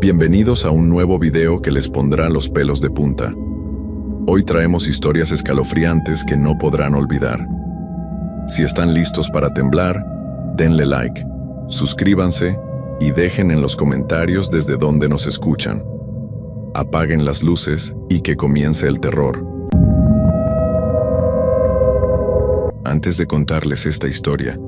Bienvenidos a un nuevo video que les pondrá los pelos de punta. Hoy traemos historias escalofriantes que no podrán olvidar. Si están listos para temblar, denle like, suscríbanse y dejen en los comentarios desde dónde nos escuchan. Apaguen las luces y que comience el terror. Antes de contarles esta historia,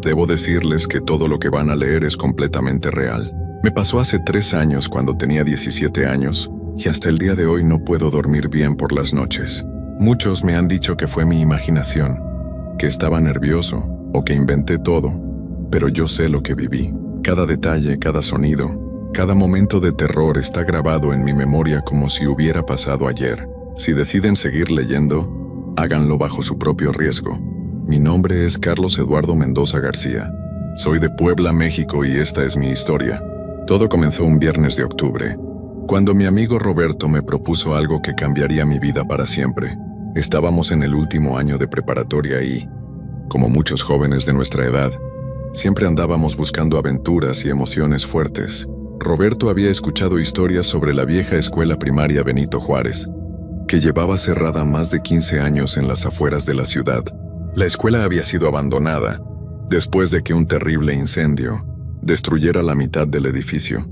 debo decirles que todo lo que van a leer es completamente real. Me pasó hace 3 años cuando tenía 17 años y hasta el día de hoy no puedo dormir bien por las noches. Muchos me han dicho que fue mi imaginación, que estaba nervioso o que inventé todo, pero yo sé lo que viví. Cada detalle, cada sonido, cada momento de terror está grabado en mi memoria como si hubiera pasado ayer. Si deciden seguir leyendo, háganlo bajo su propio riesgo. Mi nombre es Carlos Eduardo Mendoza García. Soy de Puebla, México y esta es mi historia. Todo comenzó un viernes de octubre, cuando mi amigo Roberto me propuso algo que cambiaría mi vida para siempre. Estábamos en el último año de preparatoria y, como muchos jóvenes de nuestra edad, siempre andábamos buscando aventuras y emociones fuertes. Roberto había escuchado historias sobre la vieja escuela primaria Benito Juárez, que llevaba cerrada más de 15 años en las afueras de la ciudad. La escuela había sido abandonada después de que un terrible incendio destruyera la mitad del edificio.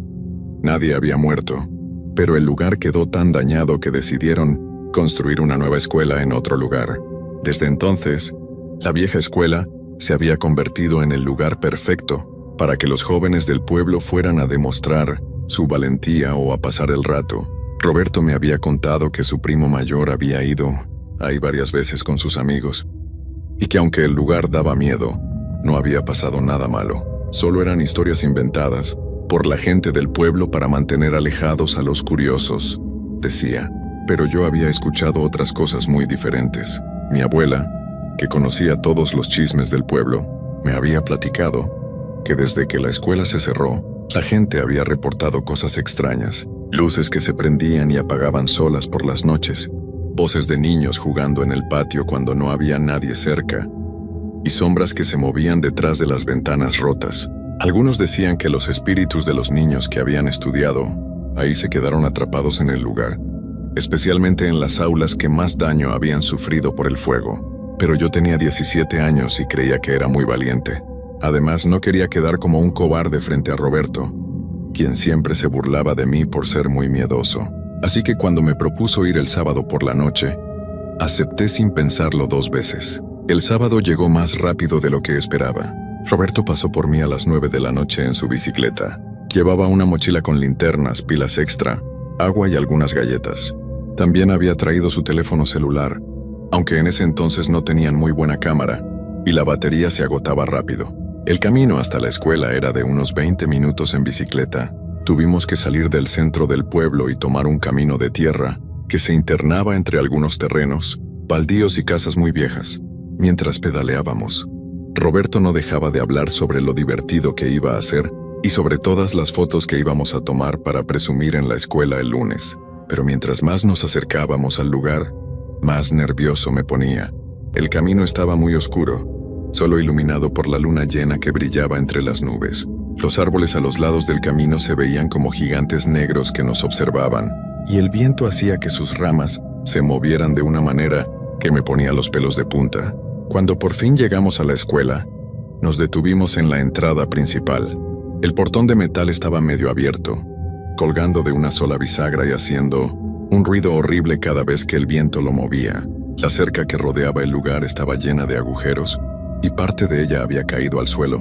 Nadie había muerto, pero el lugar quedó tan dañado que decidieron construir una nueva escuela en otro lugar. Desde entonces, la vieja escuela se había convertido en el lugar perfecto para que los jóvenes del pueblo fueran a demostrar su valentía o a pasar el rato. Roberto me había contado que su primo mayor había ido ahí varias veces con sus amigos, y que aunque el lugar daba miedo, no había pasado nada malo. Solo eran historias inventadas por la gente del pueblo para mantener alejados a los curiosos, decía. Pero yo había escuchado otras cosas muy diferentes. Mi abuela, que conocía todos los chismes del pueblo, me había platicado que desde que la escuela se cerró, la gente había reportado cosas extrañas, luces que se prendían y apagaban solas por las noches, voces de niños jugando en el patio cuando no había nadie cerca, y sombras que se movían detrás de las ventanas rotas. Algunos decían que los espíritus de los niños que habían estudiado ahí se quedaron atrapados en el lugar, especialmente en las aulas que más daño habían sufrido por el fuego. Pero yo tenía 17 años y creía que era muy valiente. Además, no quería quedar como un cobarde frente a Roberto, quien siempre se burlaba de mí por ser muy miedoso. Así que cuando me propuso ir el sábado por la noche, acepté sin pensarlo 2 veces. El sábado llegó más rápido de lo que esperaba. Roberto pasó por mí a las 9 de la noche en su bicicleta. Llevaba una mochila con linternas, pilas extra, agua y algunas galletas. También había traído su teléfono celular, aunque en ese entonces no tenían muy buena cámara, y la batería se agotaba rápido. El camino hasta la escuela era de unos 20 minutos en bicicleta. Tuvimos que salir del centro del pueblo y tomar un camino de tierra que se internaba entre algunos terrenos, baldíos y casas muy viejas. Mientras pedaleábamos, Roberto no dejaba de hablar sobre lo divertido que iba a ser y sobre todas las fotos que íbamos a tomar para presumir en la escuela el lunes. Pero mientras más nos acercábamos al lugar, más nervioso me ponía. El camino estaba muy oscuro, solo iluminado por la luna llena que brillaba entre las nubes. Los árboles a los lados del camino se veían como gigantes negros que nos observaban, y el viento hacía que sus ramas se movieran de una manera que me ponía los pelos de punta. Cuando por fin llegamos a la escuela, nos detuvimos en la entrada principal. El portón de metal estaba medio abierto, colgando de una sola bisagra y haciendo un ruido horrible cada vez que el viento lo movía. La cerca que rodeaba el lugar estaba llena de agujeros y parte de ella había caído al suelo,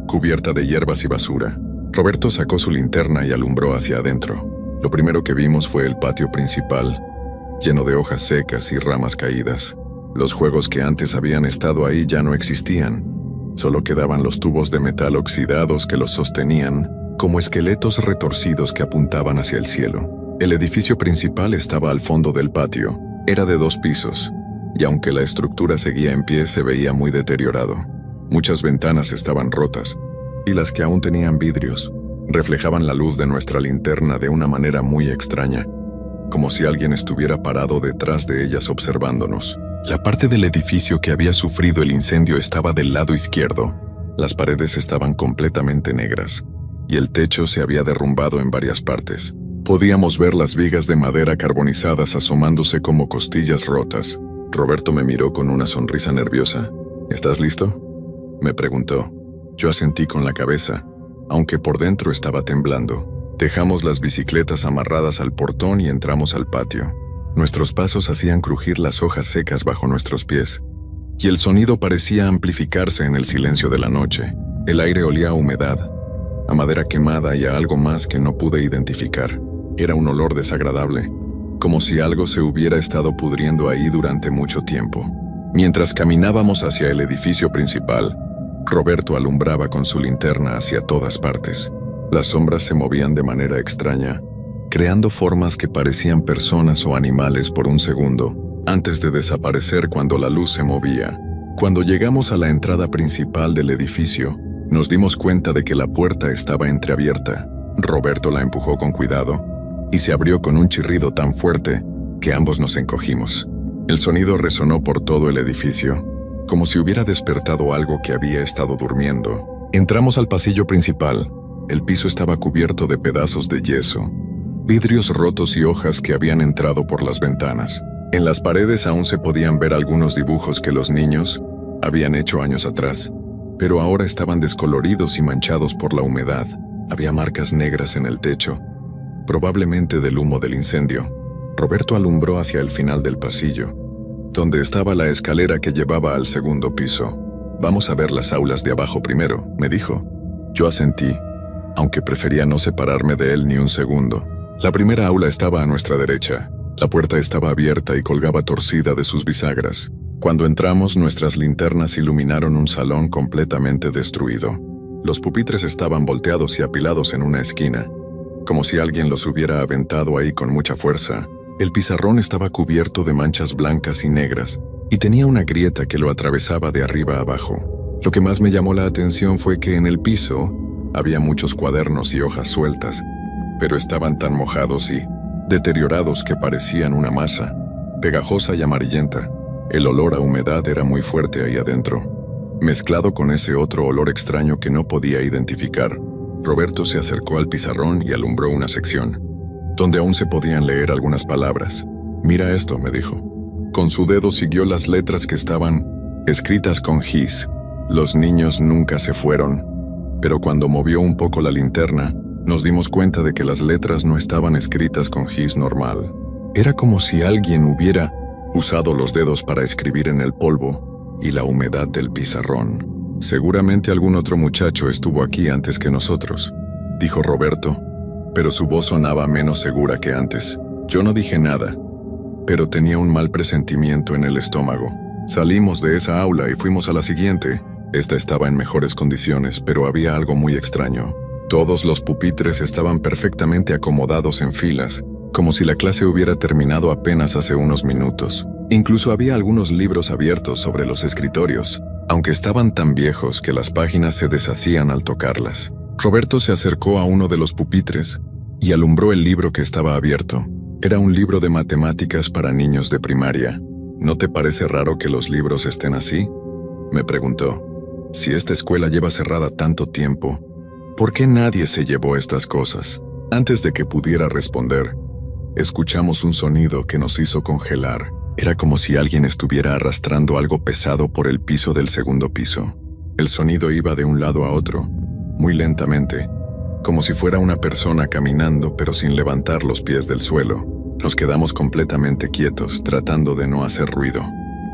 cubierta de hierbas y basura. Roberto sacó su linterna y alumbró hacia adentro. Lo primero que vimos fue el patio principal, lleno de hojas secas y ramas caídas. Los juegos que antes habían estado ahí ya no existían. Solo quedaban los tubos de metal oxidados que los sostenían, como esqueletos retorcidos que apuntaban hacia el cielo. El edificio principal estaba al fondo del patio. Era de 2 pisos, y aunque la estructura seguía en pie, se veía muy deteriorado. Muchas ventanas estaban rotas, y las que aún tenían vidrios reflejaban la luz de nuestra linterna de una manera muy extraña, como si alguien estuviera parado detrás de ellas observándonos. La parte del edificio que había sufrido el incendio estaba del lado izquierdo. Las paredes estaban completamente negras, y el techo se había derrumbado en varias partes. Podíamos ver las vigas de madera carbonizadas asomándose como costillas rotas. Roberto me miró con una sonrisa nerviosa. ¿Estás listo?, me preguntó. Yo asentí con la cabeza, aunque por dentro estaba temblando. Dejamos las bicicletas amarradas al portón y entramos al patio. Nuestros pasos hacían crujir las hojas secas bajo nuestros pies, y el sonido parecía amplificarse en el silencio de la noche. El aire olía a humedad, a madera quemada y a algo más que no pude identificar. Era un olor desagradable, como si algo se hubiera estado pudriendo ahí durante mucho tiempo. Mientras caminábamos hacia el edificio principal, Roberto alumbraba con su linterna hacia todas partes. Las sombras se movían de manera extraña, creando formas que parecían personas o animales por un segundo, antes de desaparecer cuando la luz se movía. Cuando llegamos a la entrada principal del edificio, nos dimos cuenta de que la puerta estaba entreabierta. Roberto la empujó con cuidado y se abrió con un chirrido tan fuerte que ambos nos encogimos. El sonido resonó por todo el edificio, como si hubiera despertado algo que había estado durmiendo. Entramos al pasillo principal. El piso estaba cubierto de pedazos de yeso, vidrios rotos y hojas que habían entrado por las ventanas. En las paredes aún se podían ver algunos dibujos que los niños habían hecho años atrás, pero ahora estaban descoloridos y manchados por la humedad. Había marcas negras en el techo, probablemente del humo del incendio. Roberto alumbró hacia el final del pasillo, donde estaba la escalera que llevaba al segundo piso. «Vamos a ver las aulas de abajo primero», me dijo. Yo asentí, aunque prefería no separarme de él ni un segundo. La primera aula estaba a nuestra derecha. La puerta estaba abierta y colgaba torcida de sus bisagras. Cuando entramos, nuestras linternas iluminaron un salón completamente destruido. Los pupitres estaban volteados y apilados en una esquina, como si alguien los hubiera aventado ahí con mucha fuerza. El pizarrón estaba cubierto de manchas blancas y negras, y tenía una grieta que lo atravesaba de arriba a abajo. Lo que más me llamó la atención fue que en el piso había muchos cuadernos y hojas sueltas, pero estaban tan mojados y deteriorados que parecían una masa, pegajosa y amarillenta. El olor a humedad era muy fuerte ahí adentro, mezclado con ese otro olor extraño que no podía identificar. Roberto se acercó al pizarrón y alumbró una sección, donde aún se podían leer algunas palabras. «Mira esto», me dijo. Con su dedo siguió las letras que estaban escritas con gis. Los niños nunca se fueron, pero cuando movió un poco la linterna, nos dimos cuenta de que las letras no estaban escritas con gis normal. Era como si alguien hubiera usado los dedos para escribir en el polvo y la humedad del pizarrón. «Seguramente algún otro muchacho estuvo aquí antes que nosotros», dijo Roberto, pero su voz sonaba menos segura que antes. Yo no dije nada, pero tenía un mal presentimiento en el estómago. Salimos de esa aula y fuimos a la siguiente. Esta estaba en mejores condiciones, pero había algo muy extraño. Todos los pupitres estaban perfectamente acomodados en filas, como si la clase hubiera terminado apenas hace unos minutos. Incluso había algunos libros abiertos sobre los escritorios, aunque estaban tan viejos que las páginas se deshacían al tocarlas. Roberto se acercó a uno de los pupitres y alumbró el libro que estaba abierto. Era un libro de matemáticas para niños de primaria. «¿No te parece raro que los libros estén así?», me preguntó. «Si esta escuela lleva cerrada tanto tiempo, ¿por qué nadie se llevó estas cosas?». Antes de que pudiera responder, escuchamos un sonido que nos hizo congelar. Era como si alguien estuviera arrastrando algo pesado por el piso del segundo piso. El sonido iba de un lado a otro, muy lentamente, como si fuera una persona caminando pero sin levantar los pies del suelo. Nos quedamos completamente quietos, tratando de no hacer ruido.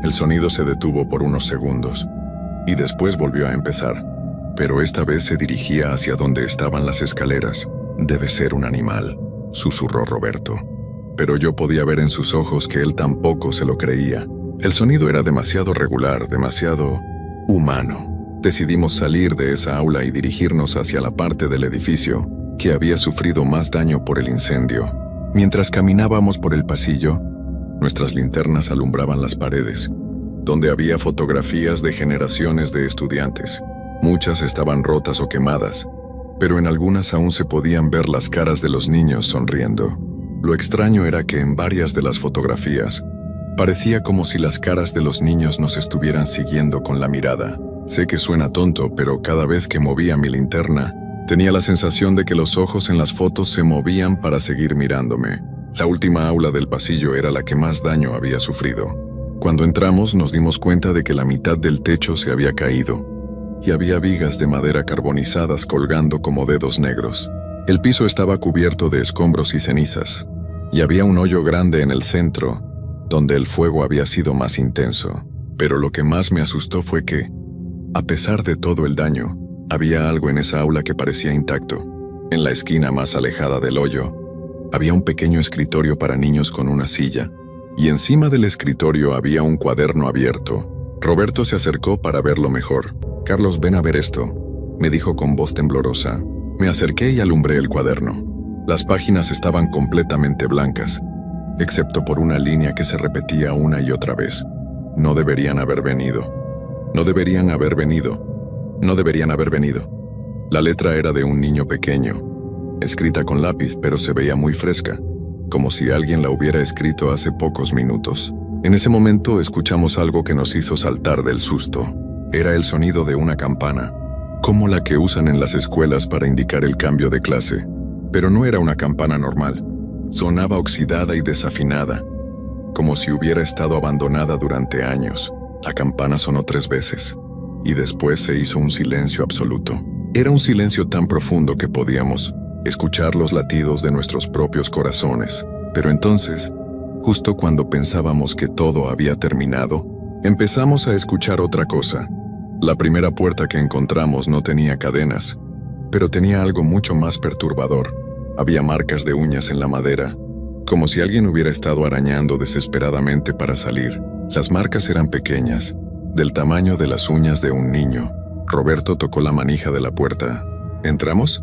El sonido se detuvo por unos segundos, y después volvió a empezar, pero esta vez se dirigía hacia donde estaban las escaleras. «Debe ser un animal», susurró Roberto, pero yo podía ver en sus ojos que él tampoco se lo creía. El sonido era demasiado regular, demasiado humano. Decidimos salir de esa aula y dirigirnos hacia la parte del edificio que había sufrido más daño por el incendio. Mientras caminábamos por el pasillo, nuestras linternas alumbraban las paredes, donde había fotografías de generaciones de estudiantes. Muchas estaban rotas o quemadas, pero en algunas aún se podían ver las caras de los niños sonriendo. Lo extraño era que en varias de las fotografías parecía como si las caras de los niños nos estuvieran siguiendo con la mirada. Sé que suena tonto, pero cada vez que movía mi linterna, Tenía la sensación de que los ojos en las fotos se movían para seguir mirándome. La última aula del pasillo era la que más daño había sufrido. Cuando entramos nos dimos cuenta de que la mitad del techo se había caído y había vigas de madera carbonizadas colgando como dedos negros. El piso estaba cubierto de escombros y cenizas, y había un hoyo grande en el centro, donde el fuego había sido más intenso. Pero lo que más me asustó fue que, a pesar de todo el daño, había algo en esa aula que parecía intacto. En la esquina más alejada del hoyo, había un pequeño escritorio para niños con una silla, y encima del escritorio había un cuaderno abierto. Roberto se acercó para verlo mejor. «Carlos, ven a ver esto», me dijo con voz temblorosa. Me acerqué y alumbré el cuaderno. Las páginas estaban completamente blancas, excepto por una línea que se repetía una y otra vez. No deberían haber venido. No deberían haber venido. No deberían haber venido. La letra era de un niño pequeño, escrita con lápiz, pero se veía muy fresca, como si alguien la hubiera escrito hace pocos minutos. En ese momento escuchamos algo que nos hizo saltar del susto. Era el sonido de una campana, como la que usan en las escuelas para indicar el cambio de clase. Pero no era una campana normal. Sonaba oxidada y desafinada, como si hubiera estado abandonada durante años. La campana sonó 3 veces, y después se hizo un silencio absoluto. Era un silencio tan profundo que podíamos escuchar los latidos de nuestros propios corazones. Pero entonces, justo cuando pensábamos que todo había terminado, empezamos a escuchar otra cosa. La primera puerta que encontramos no tenía cadenas, pero tenía algo mucho más perturbador. Había marcas de uñas en la madera, como si alguien hubiera estado arañando desesperadamente para salir. Las marcas eran pequeñas, del tamaño de las uñas de un niño. Roberto tocó la manija de la puerta. «¿Entramos?»,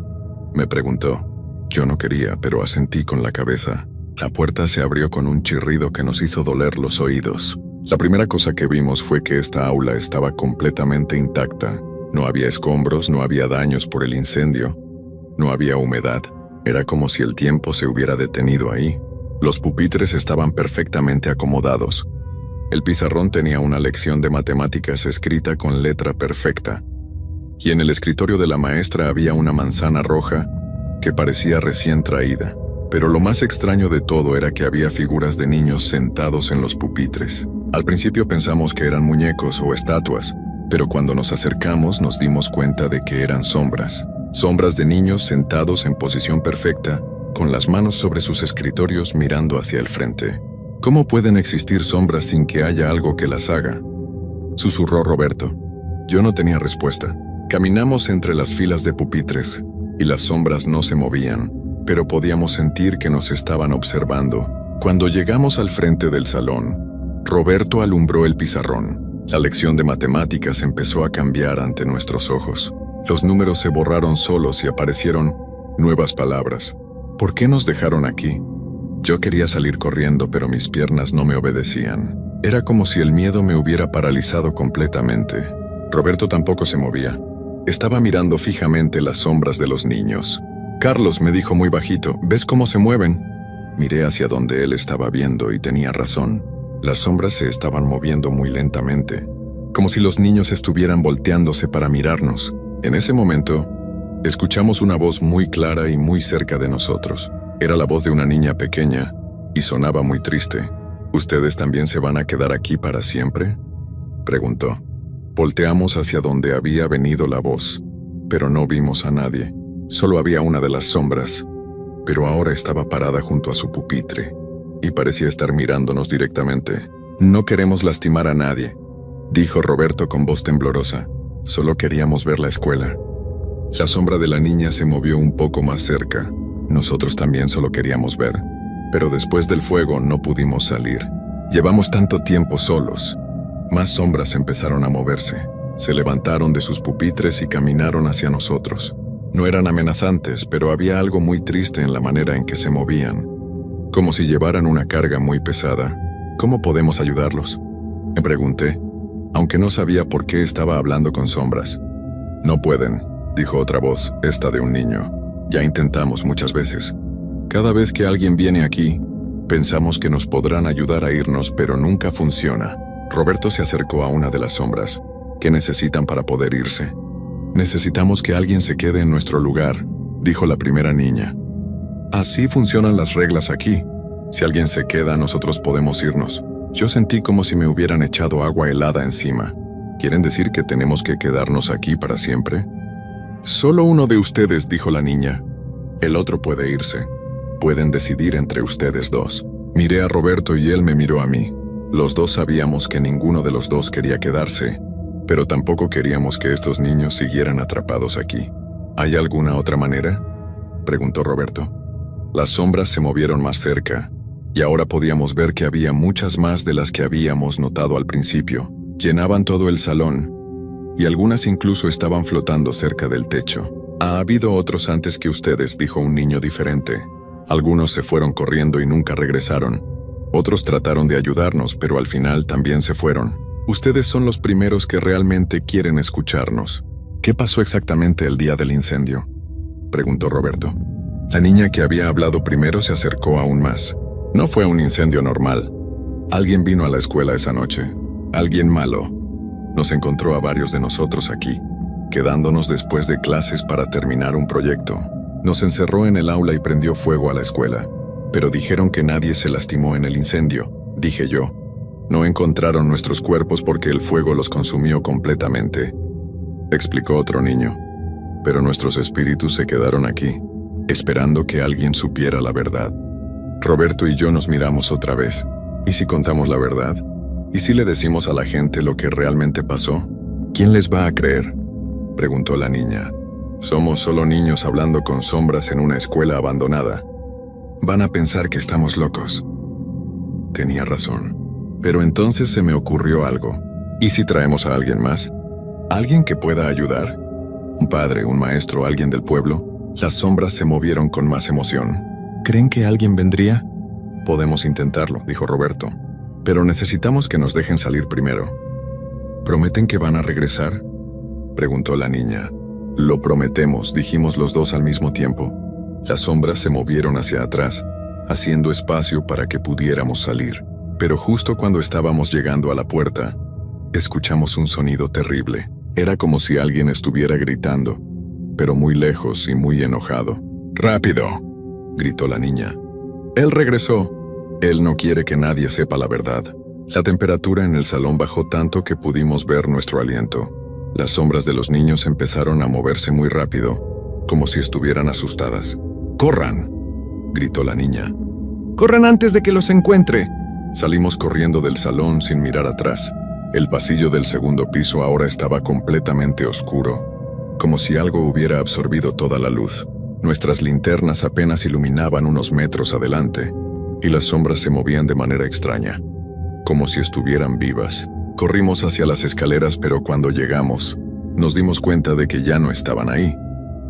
me preguntó. Yo no quería, pero asentí con la cabeza. La puerta se abrió con un chirrido que nos hizo doler los oídos. La primera cosa que vimos fue que esta aula estaba completamente intacta. No había escombros, no había daños por el incendio, no había humedad. Era como si el tiempo se hubiera detenido ahí. Los pupitres estaban perfectamente acomodados. El pizarrón tenía una lección de matemáticas escrita con letra perfecta. Y en el escritorio de la maestra había una manzana roja que parecía recién traída. Pero lo más extraño de todo era que había figuras de niños sentados en los pupitres. Al principio pensamos que eran muñecos o estatuas, pero cuando nos acercamos nos dimos cuenta de que eran sombras. Sombras de niños sentados en posición perfecta, con las manos sobre sus escritorios mirando hacia el frente. ¿Cómo pueden existir sombras sin que haya algo que las haga?, susurró Roberto. Yo no tenía respuesta. Caminamos entre las filas de pupitres, y las sombras no se movían, pero podíamos sentir que nos estaban observando. Cuando llegamos al frente del salón, Roberto alumbró el pizarrón. La lección de matemáticas empezó a cambiar ante nuestros ojos. Los números se borraron solos y aparecieron nuevas palabras. ¿Por qué nos dejaron aquí? Yo quería salir corriendo, pero mis piernas no me obedecían. Era como si el miedo me hubiera paralizado completamente. Roberto tampoco se movía. Estaba mirando fijamente las sombras de los niños. «Carlos», me dijo muy bajito, «¿ves cómo se mueven?». Miré hacia donde él estaba viendo y tenía razón. Las sombras se estaban moviendo muy lentamente, como si los niños estuvieran volteándose para mirarnos. En ese momento, escuchamos una voz muy clara y muy cerca de nosotros. Era la voz de una niña pequeña, y sonaba muy triste. «¿Ustedes también se van a quedar aquí para siempre?», preguntó. Volteamos hacia donde había venido la voz, pero no vimos a nadie. Solo había una de las sombras, pero ahora estaba parada junto a su pupitre, y parecía estar mirándonos directamente. «No queremos lastimar a nadie», dijo Roberto con voz temblorosa. «Solo queríamos ver la escuela». La sombra de la niña se movió un poco más cerca. Nosotros también solo queríamos ver. Pero después del fuego no pudimos salir. Llevamos tanto tiempo solos. Más sombras empezaron a moverse. Se levantaron de sus pupitres y caminaron hacia nosotros. No eran amenazantes, pero había algo muy triste en la manera en que se movían, como si llevaran una carga muy pesada. «¿Cómo podemos ayudarlos?», me pregunté, aunque no sabía por qué estaba hablando con sombras. «No pueden», dijo otra voz, esta de un niño. «Ya intentamos muchas veces. Cada vez que alguien viene aquí, pensamos que nos podrán ayudar a irnos, pero nunca funciona». Roberto se acercó a una de las sombras. «¿Qué necesitan para poder irse?». Necesitamos que alguien se quede en nuestro lugar, dijo la primera niña. Así funcionan las reglas aquí. Si alguien se queda, nosotros podemos irnos. Yo sentí como si me hubieran echado agua helada encima. ¿Quieren decir que tenemos que quedarnos aquí para siempre? Solo uno de ustedes, dijo la niña. El otro puede irse. Pueden decidir entre ustedes dos. Miré a Roberto y él me miró a mí. Los dos sabíamos que ninguno de los dos quería quedarse, pero tampoco queríamos que estos niños siguieran atrapados aquí. ¿Hay alguna otra manera?, preguntó Roberto. Las sombras se movieron más cerca, y ahora podíamos ver que había muchas más de las que habíamos notado al principio. Llenaban todo el salón, y algunas incluso estaban flotando cerca del techo. Ha habido otros antes que ustedes, dijo un niño diferente. Algunos se fueron corriendo y nunca regresaron. Otros trataron de ayudarnos, pero al final también se fueron. Ustedes son los primeros que realmente quieren escucharnos. ¿Qué pasó exactamente el día del incendio?, preguntó Roberto. La niña que había hablado primero se acercó aún más. No fue un incendio normal. Alguien vino a la escuela esa noche. Alguien malo. Nos encontró a varios de nosotros aquí, quedándonos después de clases para terminar un proyecto. Nos encerró en el aula y prendió fuego a la escuela. Pero dijeron que nadie se lastimó en el incendio, dije yo. No encontraron nuestros cuerpos porque el fuego los consumió completamente, explicó otro niño. Pero nuestros espíritus se quedaron aquí, esperando que alguien supiera la verdad. Roberto y yo nos miramos otra vez. ¿Y si contamos la verdad? ¿Y si le decimos a la gente lo que realmente pasó? ¿Quién les va a creer?, preguntó la niña. Somos solo niños hablando con sombras en una escuela abandonada. Van a pensar que estamos locos. Tenía razón. Pero entonces se me ocurrió algo. ¿Y si traemos a alguien más? ¿Alguien que pueda ayudar? ¿Un padre, un maestro, alguien del pueblo? Las sombras se movieron con más emoción. ¿Creen que alguien vendría? Podemos intentarlo, dijo Roberto. Pero necesitamos que nos dejen salir primero. ¿Prometen que van a regresar?, preguntó la niña. Lo prometemos, dijimos los dos al mismo tiempo. Las sombras se movieron hacia atrás, haciendo espacio para que pudiéramos salir. Pero justo cuando estábamos llegando a la puerta, escuchamos un sonido terrible. Era como si alguien estuviera gritando, pero muy lejos y muy enojado. ¡Rápido!, gritó la niña. Él regresó. Él no quiere que nadie sepa la verdad. La temperatura en el salón bajó tanto que pudimos ver nuestro aliento. Las sombras de los niños empezaron a moverse muy rápido, como si estuvieran asustadas. ¡Corran!, gritó la niña. ¡Corran antes de que los encuentre! Salimos corriendo del salón sin mirar atrás. El pasillo del segundo piso ahora estaba completamente oscuro, como si algo hubiera absorbido toda la luz. Nuestras linternas apenas iluminaban unos metros adelante, y las sombras se movían de manera extraña, como si estuvieran vivas. Corrimos hacia las escaleras, pero cuando llegamos, nos dimos cuenta de que ya no estaban ahí.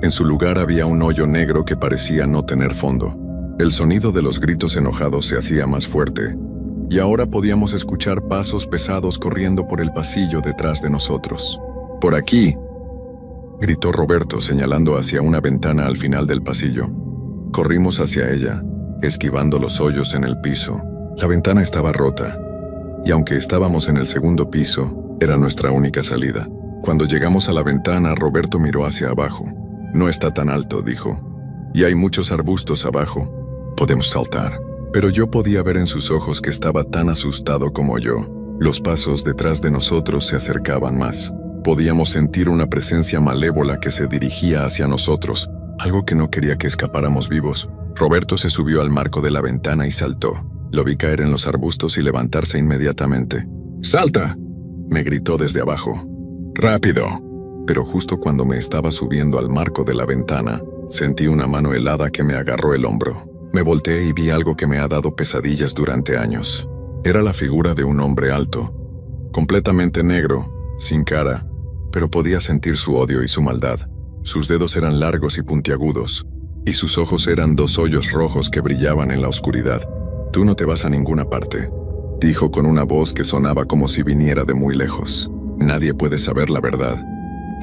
En su lugar había un hoyo negro que parecía no tener fondo. El sonido de los gritos enojados se hacía más fuerte, y ahora podíamos escuchar pasos pesados corriendo por el pasillo detrás de nosotros. ¡Por aquí!, gritó Roberto señalando hacia una ventana al final del pasillo. Corrimos hacia ella, esquivando los hoyos en el piso. La ventana estaba rota, y aunque estábamos en el segundo piso, era nuestra única salida. Cuando llegamos a la ventana, Roberto miró hacia abajo. No está tan alto, dijo, y hay muchos arbustos abajo. Podemos saltar. Pero yo podía ver en sus ojos que estaba tan asustado como yo. Los pasos detrás de nosotros se acercaban más. Podíamos sentir una presencia malévola que se dirigía hacia nosotros, algo que no quería que escapáramos vivos. Roberto se subió al marco de la ventana y saltó. Lo vi caer en los arbustos y levantarse inmediatamente. ¡Salta!, me gritó desde abajo. ¡Rápido! Pero justo cuando me estaba subiendo al marco de la ventana, sentí una mano helada que me agarró el hombro. Me volteé y vi algo que me ha dado pesadillas durante años. Era la figura de un hombre alto, completamente negro, sin cara, pero podía sentir su odio y su maldad. Sus dedos eran largos y puntiagudos, y sus ojos eran dos hoyos rojos que brillaban en la oscuridad. «Tú no te vas a ninguna parte», dijo con una voz que sonaba como si viniera de muy lejos. «Nadie puede saber la verdad».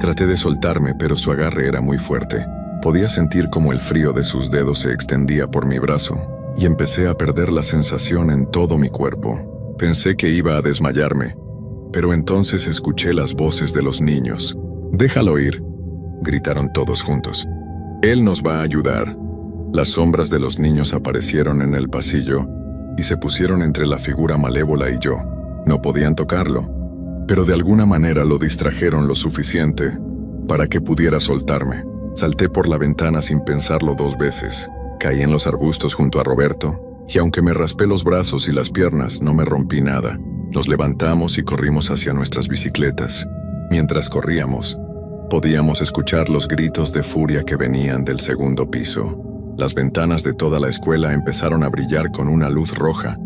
Traté de soltarme, pero su agarre era muy fuerte. Podía sentir como el frío de sus dedos se extendía por mi brazo, y empecé a perder la sensación en todo mi cuerpo. Pensé que iba a desmayarme, pero entonces escuché las voces de los niños. «Déjalo ir», gritaron todos juntos. Él nos va a ayudar. Las sombras de los niños aparecieron en el pasillo y se pusieron entre la figura malévola y yo. No podían tocarlo, pero de alguna manera lo distrajeron lo suficiente para que pudiera soltarme. Salté por la ventana sin pensarlo 2 veces. Caí en los arbustos junto a Roberto, y aunque me raspé los brazos y las piernas, no me rompí nada. Nos levantamos y corrimos hacia nuestras bicicletas. Mientras corríamos, podíamos escuchar los gritos de furia que venían del segundo piso. Las ventanas de toda la escuela empezaron a brillar con una luz roja,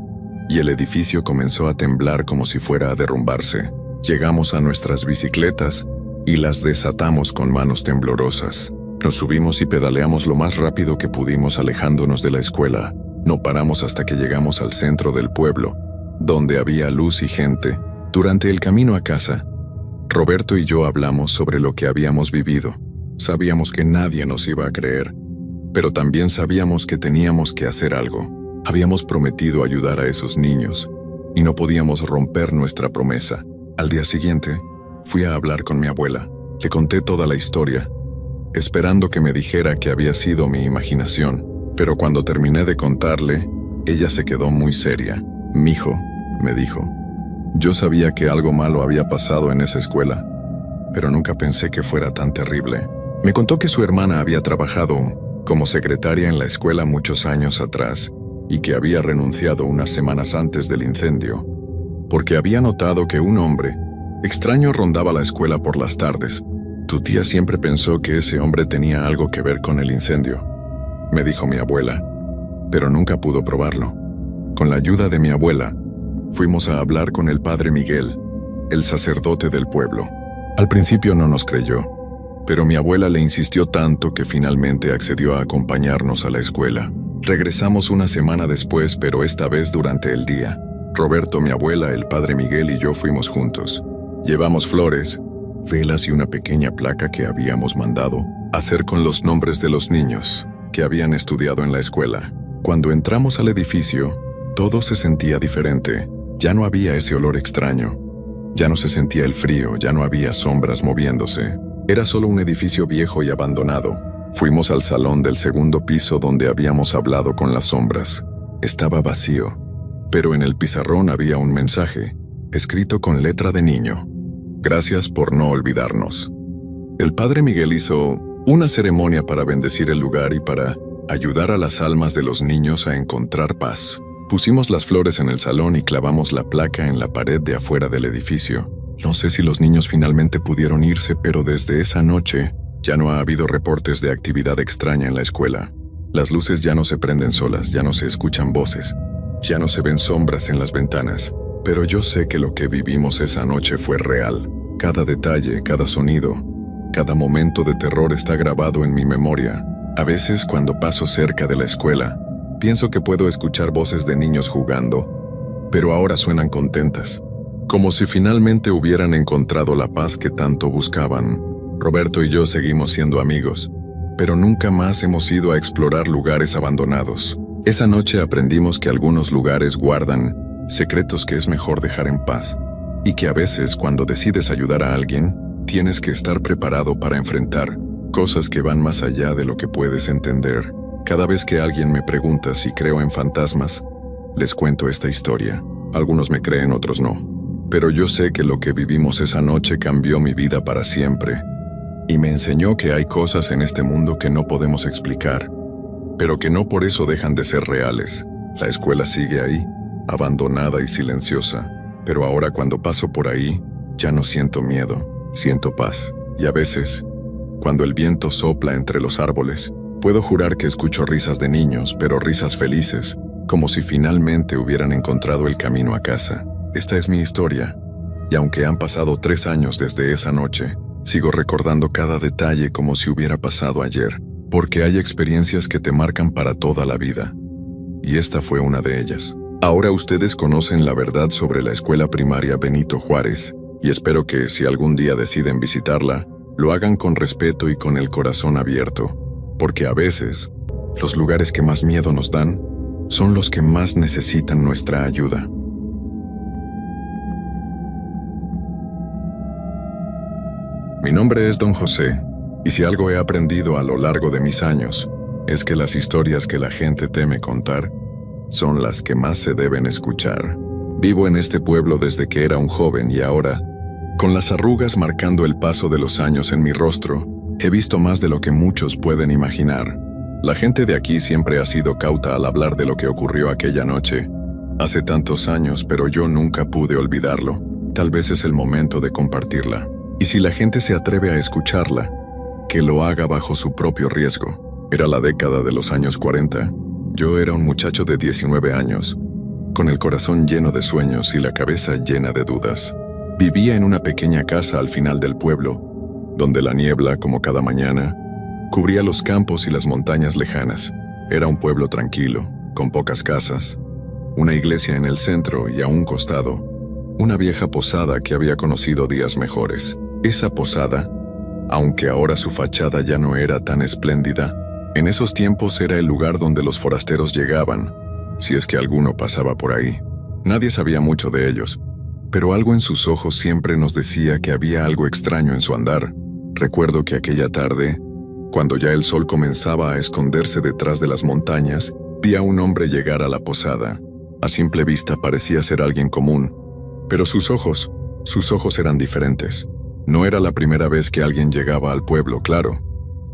y el edificio comenzó a temblar como si fuera a derrumbarse. Llegamos a nuestras bicicletas y las desatamos con manos temblorosas. Nos subimos y pedaleamos lo más rápido que pudimos, alejándonos de la escuela. No paramos hasta que llegamos al centro del pueblo, donde había luz y gente. Durante el camino a casa, Roberto y yo hablamos sobre lo que habíamos vivido. Sabíamos que nadie nos iba a creer, pero también sabíamos que teníamos que hacer algo. Habíamos prometido ayudar a esos niños, y no podíamos romper nuestra promesa. Al día siguiente, fui a hablar con mi abuela. Le conté toda la historia, esperando que me dijera que había sido mi imaginación, pero cuando terminé de contarle, ella se quedó muy seria. «Mijo», me dijo, «yo sabía que algo malo había pasado en esa escuela, pero nunca pensé que fuera tan terrible». Me contó que su hermana había trabajado como secretaria en la escuela muchos años atrás y que había renunciado unas semanas antes del incendio, porque había notado que un hombre extraño rondaba la escuela por las tardes. «Tu tía siempre pensó que ese hombre tenía algo que ver con el incendio», me dijo mi abuela, pero nunca pudo probarlo. Con la ayuda de mi abuela, fuimos a hablar con el padre Miguel, el sacerdote del pueblo. Al principio no nos creyó, pero mi abuela le insistió tanto que finalmente accedió a acompañarnos a la escuela. Regresamos una semana después, pero esta vez durante el día. Roberto, mi abuela, el padre Miguel y yo fuimos juntos. Llevamos flores, velas y una pequeña placa que habíamos mandado hacer con los nombres de los niños que habían estudiado en la escuela. Cuando entramos al edificio, todo se sentía diferente. Ya no había ese olor extraño. Ya no se sentía el frío, ya no había sombras moviéndose. Era solo un edificio viejo y abandonado. Fuimos al salón del segundo piso donde habíamos hablado con las sombras. Estaba vacío, pero en el pizarrón había un mensaje, escrito con letra de niño. «Gracias por no olvidarnos». El padre Miguel hizo una ceremonia para bendecir el lugar y para ayudar a las almas de los niños a encontrar paz. Pusimos las flores en el salón y clavamos la placa en la pared de afuera del edificio. No sé si los niños finalmente pudieron irse, pero desde esa noche ya no ha habido reportes de actividad extraña en la escuela. Las luces ya no se prenden solas, ya no se escuchan voces, ya no se ven sombras en las ventanas. Pero yo sé que lo que vivimos esa noche fue real. Cada detalle, cada sonido, cada momento de terror está grabado en mi memoria. A veces, cuando paso cerca de la escuela, pienso que puedo escuchar voces de niños jugando, pero ahora suenan contentas, como si finalmente hubieran encontrado la paz que tanto buscaban. Roberto y yo seguimos siendo amigos, pero nunca más hemos ido a explorar lugares abandonados. Esa noche aprendimos que algunos lugares guardan secretos que es mejor dejar en paz, y que a veces cuando decides ayudar a alguien, tienes que estar preparado para enfrentar cosas que van más allá de lo que puedes entender. Cada vez que alguien me pregunta si creo en fantasmas, les cuento esta historia. Algunos me creen, otros no. Pero yo sé que lo que vivimos esa noche cambió mi vida para siempre, y me enseñó que hay cosas en este mundo que no podemos explicar, pero que no por eso dejan de ser reales. La escuela sigue ahí, abandonada y silenciosa, pero ahora cuando paso por ahí, ya no siento miedo, siento paz. Y a veces, cuando el viento sopla entre los árboles, puedo jurar que escucho risas de niños, pero risas felices, como si finalmente hubieran encontrado el camino a casa. Esta es mi historia, y aunque han pasado 3 años desde esa noche, sigo recordando cada detalle como si hubiera pasado ayer, porque hay experiencias que te marcan para toda la vida. Y esta fue una de ellas. Ahora ustedes conocen la verdad sobre la escuela primaria Benito Juárez, y espero que, si algún día deciden visitarla, lo hagan con respeto y con el corazón abierto, porque a veces, los lugares que más miedo nos dan son los que más necesitan nuestra ayuda. Mi nombre es Don José, Y si algo he aprendido a lo largo de mis años, es que las historias que la gente teme contar son las que más se deben escuchar. Vivo en este pueblo desde que era un joven y ahora, con las arrugas marcando el paso de los años en mi rostro, he visto más de lo que muchos pueden imaginar. La gente de aquí siempre ha sido cauta al hablar de lo que ocurrió aquella noche, hace tantos años, pero yo nunca pude olvidarlo. Tal vez es el momento de compartirla. Y si la gente se atreve a escucharla, que lo haga bajo su propio riesgo. Era la década de los años 40. Yo era un muchacho de 19 años, con el corazón lleno de sueños y la cabeza llena de dudas. Vivía en una pequeña casa al final del pueblo, donde la niebla, como cada mañana, cubría los campos y las montañas lejanas. Era un pueblo tranquilo, con pocas casas, una iglesia en el centro y a un costado, una vieja posada que había conocido días mejores. Esa posada, aunque ahora su fachada ya no era tan espléndida, en esos tiempos era el lugar donde los forasteros llegaban, si es que alguno pasaba por ahí. Nadie sabía mucho de ellos, pero algo en sus ojos siempre nos decía que había algo extraño en su andar. Recuerdo que aquella tarde, cuando ya el sol comenzaba a esconderse detrás de las montañas, vi a un hombre llegar a la posada. A simple vista parecía ser alguien común, pero sus ojos eran diferentes. No era la primera vez que alguien llegaba al pueblo, claro,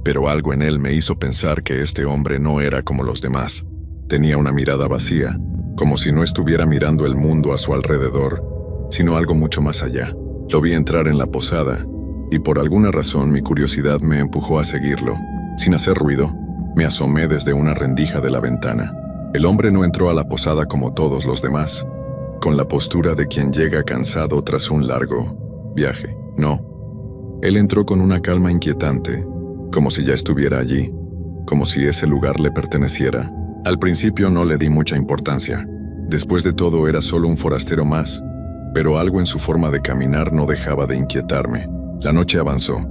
pero algo en él me hizo pensar que este hombre no era como los demás. Tenía una mirada vacía, como si no estuviera mirando el mundo a su alrededor, sino algo mucho más allá. Lo vi entrar en la posada, y por alguna razón mi curiosidad me empujó a seguirlo. Sin hacer ruido, me asomé desde una rendija de la ventana. El hombre no entró a la posada como todos los demás, con la postura de quien llega cansado tras un largo viaje. No. Él entró con una calma inquietante, como si ya estuviera allí, como si ese lugar le perteneciera. Al principio no le di mucha importancia. Después de todo era solo un forastero más, pero algo en su forma de caminar no dejaba de inquietarme. La noche avanzó,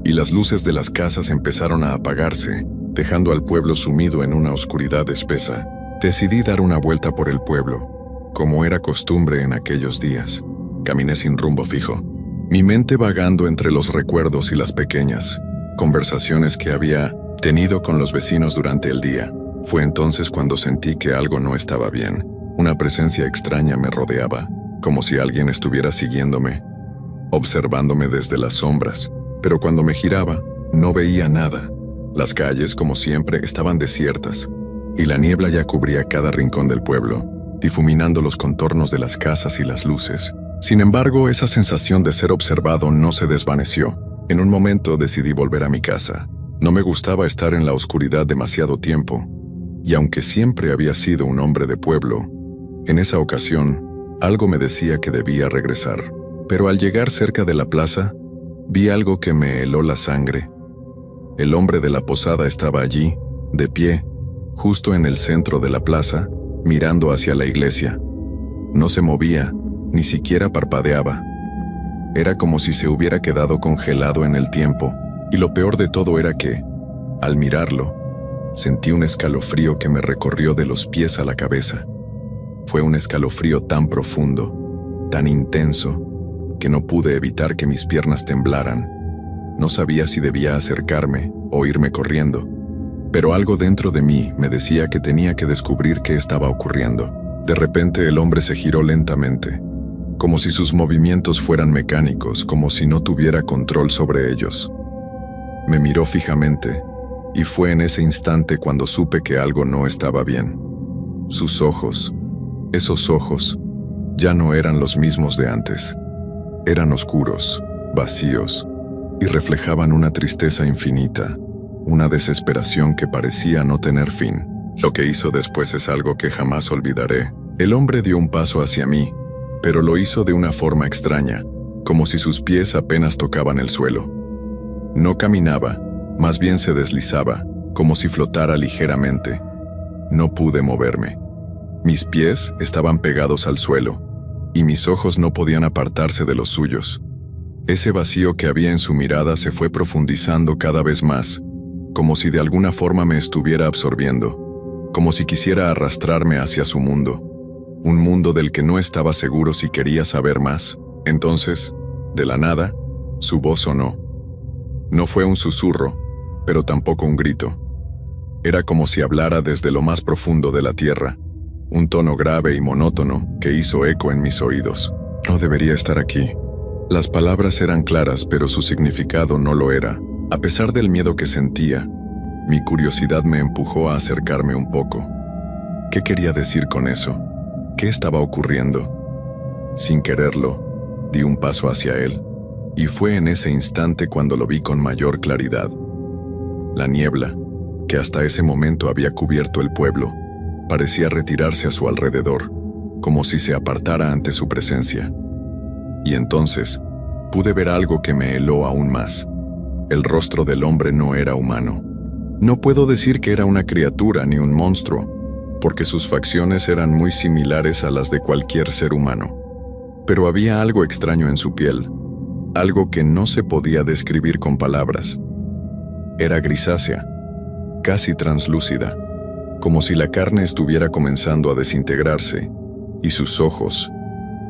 y las luces de las casas empezaron a apagarse, dejando al pueblo sumido en una oscuridad espesa. Decidí dar una vuelta por el pueblo, como era costumbre en aquellos días. Caminé sin rumbo fijo, mi mente vagando entre los recuerdos y las pequeñas conversaciones que había tenido con los vecinos durante el día. Fue entonces cuando sentí que algo no estaba bien. Una presencia extraña me rodeaba, como si alguien estuviera siguiéndome, observándome desde las sombras. Pero cuando me giraba, no veía nada. Las calles, como siempre, estaban desiertas, y la niebla ya cubría cada rincón del pueblo, difuminando los contornos de las casas y las luces. Sin embargo, esa sensación de ser observado no se desvaneció. En un momento decidí volver a mi casa. No me gustaba estar en la oscuridad demasiado tiempo, y aunque siempre había sido un hombre de pueblo, en esa ocasión, algo me decía que debía regresar. Pero al llegar cerca de la plaza, vi algo que me heló la sangre. El hombre de la posada estaba allí, de pie, justo en el centro de la plaza, mirando hacia la iglesia. No se movía, ni siquiera parpadeaba. Era como si se hubiera quedado congelado en el tiempo, y lo peor de todo era que, al mirarlo, sentí un escalofrío que me recorrió de los pies a la cabeza. Fue un escalofrío tan profundo, tan intenso, que no pude evitar que mis piernas temblaran. No sabía si debía acercarme o irme corriendo, pero algo dentro de mí me decía que tenía que descubrir qué estaba ocurriendo. De repente el hombre se giró lentamente, como si sus movimientos fueran mecánicos, como si no tuviera control sobre ellos. Me miró fijamente, y fue en ese instante cuando supe que algo no estaba bien. Sus ojos, esos ojos, ya no eran los mismos de antes. Eran oscuros, vacíos, y reflejaban una tristeza infinita, una desesperación que parecía no tener fin. Lo que hizo después es algo que jamás olvidaré. El hombre dio un paso hacia mí, pero lo hizo de una forma extraña, como si sus pies apenas tocaban el suelo. No caminaba, más bien se deslizaba, como si flotara ligeramente. No pude moverme. Mis pies estaban pegados al suelo, y mis ojos no podían apartarse de los suyos. Ese vacío que había en su mirada se fue profundizando cada vez más, como si de alguna forma me estuviera absorbiendo, como si quisiera arrastrarme hacia su mundo, un mundo del que no estaba seguro si quería saber más. Entonces, de la nada, su voz sonó. No fue un susurro, pero tampoco un grito. Era como si hablara desde lo más profundo de la tierra, un tono grave y monótono que hizo eco en mis oídos. No debería estar aquí. Las palabras eran claras, pero su significado no lo era. A pesar del miedo que sentía, mi curiosidad me empujó a acercarme un poco. ¿Qué quería decir con eso? ¿Qué estaba ocurriendo? Sin quererlo, di un paso hacia él, y fue en ese instante cuando lo vi con mayor claridad. La niebla, que hasta ese momento había cubierto el pueblo, parecía retirarse a su alrededor, como si se apartara ante su presencia. Y entonces, pude ver algo que me heló aún más. El rostro del hombre no era humano. No puedo decir que era una criatura ni un monstruo, porque sus facciones eran muy similares a las de cualquier ser humano. Pero había algo extraño en su piel, algo que no se podía describir con palabras. Era grisácea, casi translúcida, como si la carne estuviera comenzando a desintegrarse, y sus ojos,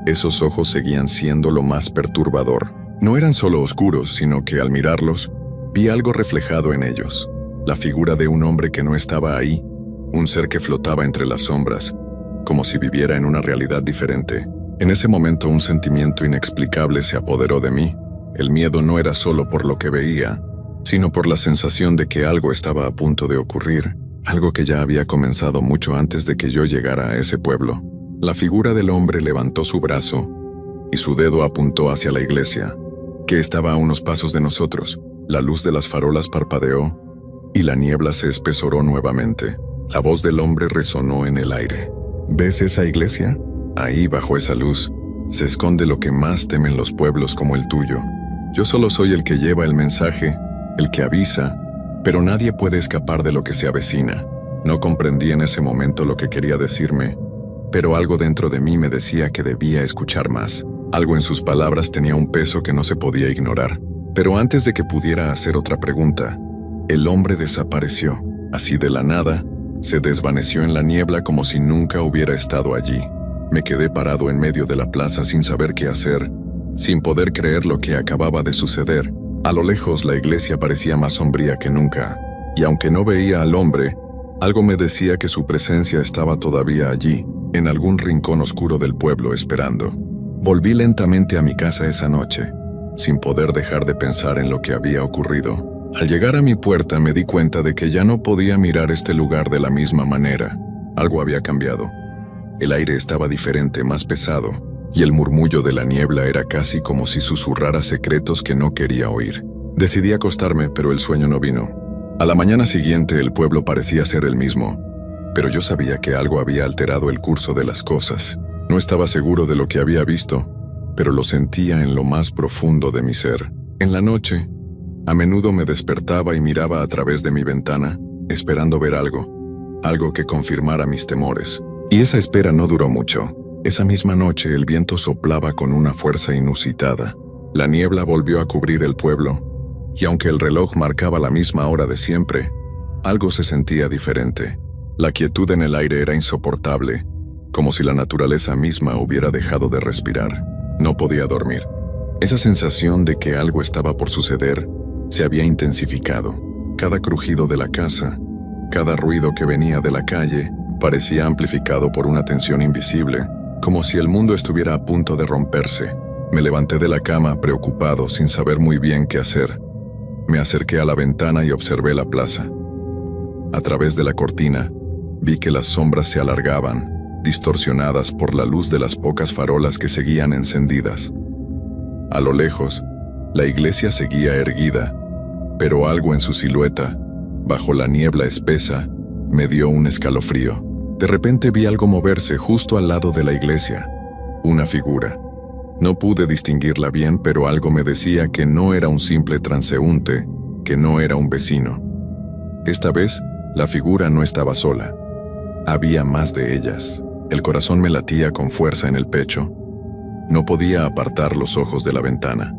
esos ojos seguían siendo lo más perturbador. No eran solo oscuros, sino que al mirarlos, vi algo reflejado en ellos. La figura de un hombre que no estaba ahí, un ser que flotaba entre las sombras, como si viviera en una realidad diferente. En ese momento un sentimiento inexplicable se apoderó de mí. El miedo no era solo por lo que veía, sino por la sensación de que algo estaba a punto de ocurrir, algo que ya había comenzado mucho antes de que yo llegara a ese pueblo. La figura del hombre levantó su brazo y su dedo apuntó hacia la iglesia, que estaba a unos pasos de nosotros. La luz de las farolas parpadeó y la niebla se espesoró nuevamente. La voz del hombre resonó en el aire. ¿Ves esa iglesia? Ahí, bajo esa luz, se esconde lo que más temen los pueblos como el tuyo. Yo solo soy el que lleva el mensaje, el que avisa, pero nadie puede escapar de lo que se avecina. No comprendí en ese momento lo que quería decirme, pero algo dentro de mí me decía que debía escuchar más. Algo en sus palabras tenía un peso que no se podía ignorar. Pero antes de que pudiera hacer otra pregunta, el hombre desapareció. Así de la nada, se desvaneció en la niebla como si nunca hubiera estado allí. Me quedé parado en medio de la plaza sin saber qué hacer, sin poder creer lo que acababa de suceder. A lo lejos la iglesia parecía más sombría que nunca, y aunque no veía al hombre, algo me decía que su presencia estaba todavía allí, en algún rincón oscuro del pueblo esperando. Volví lentamente a mi casa esa noche, sin poder dejar de pensar en lo que había ocurrido. Al llegar a mi puerta me di cuenta de que ya no podía mirar este lugar de la misma manera. Algo había cambiado. El aire estaba diferente, más pesado, y el murmullo de la niebla era casi como si susurrara secretos que no quería oír. Decidí acostarme, pero el sueño no vino. A la mañana siguiente el pueblo parecía ser el mismo, pero yo sabía que algo había alterado el curso de las cosas. No estaba seguro de lo que había visto, pero lo sentía en lo más profundo de mi ser. En la noche, a menudo me despertaba y miraba a través de mi ventana, esperando ver algo que confirmara mis temores. Y esa espera no duró mucho. Esa misma noche el viento soplaba con una fuerza inusitada. La niebla volvió a cubrir el pueblo, y aunque el reloj marcaba la misma hora de siempre, algo se sentía diferente. La quietud en el aire era insoportable, como si la naturaleza misma hubiera dejado de respirar. No podía dormir. Esa sensación de que algo estaba por suceder se había intensificado. Cada crujido de la casa, cada ruido que venía de la calle, parecía amplificado por una tensión invisible, como si el mundo estuviera a punto de romperse. Me levanté de la cama preocupado, sin saber muy bien qué hacer. Me acerqué a la ventana y observé la plaza. A través de la cortina, vi que las sombras se alargaban, distorsionadas por la luz de las pocas farolas que seguían encendidas. A lo lejos, la iglesia seguía erguida, pero algo en su silueta, bajo la niebla espesa, me dio un escalofrío. De repente vi algo moverse justo al lado de la iglesia, una figura. No pude distinguirla bien, pero algo me decía que no era un simple transeúnte, que no era un vecino. Esta vez, la figura no estaba sola. Había más de ellas. El corazón me latía con fuerza en el pecho. No podía apartar los ojos de la ventana.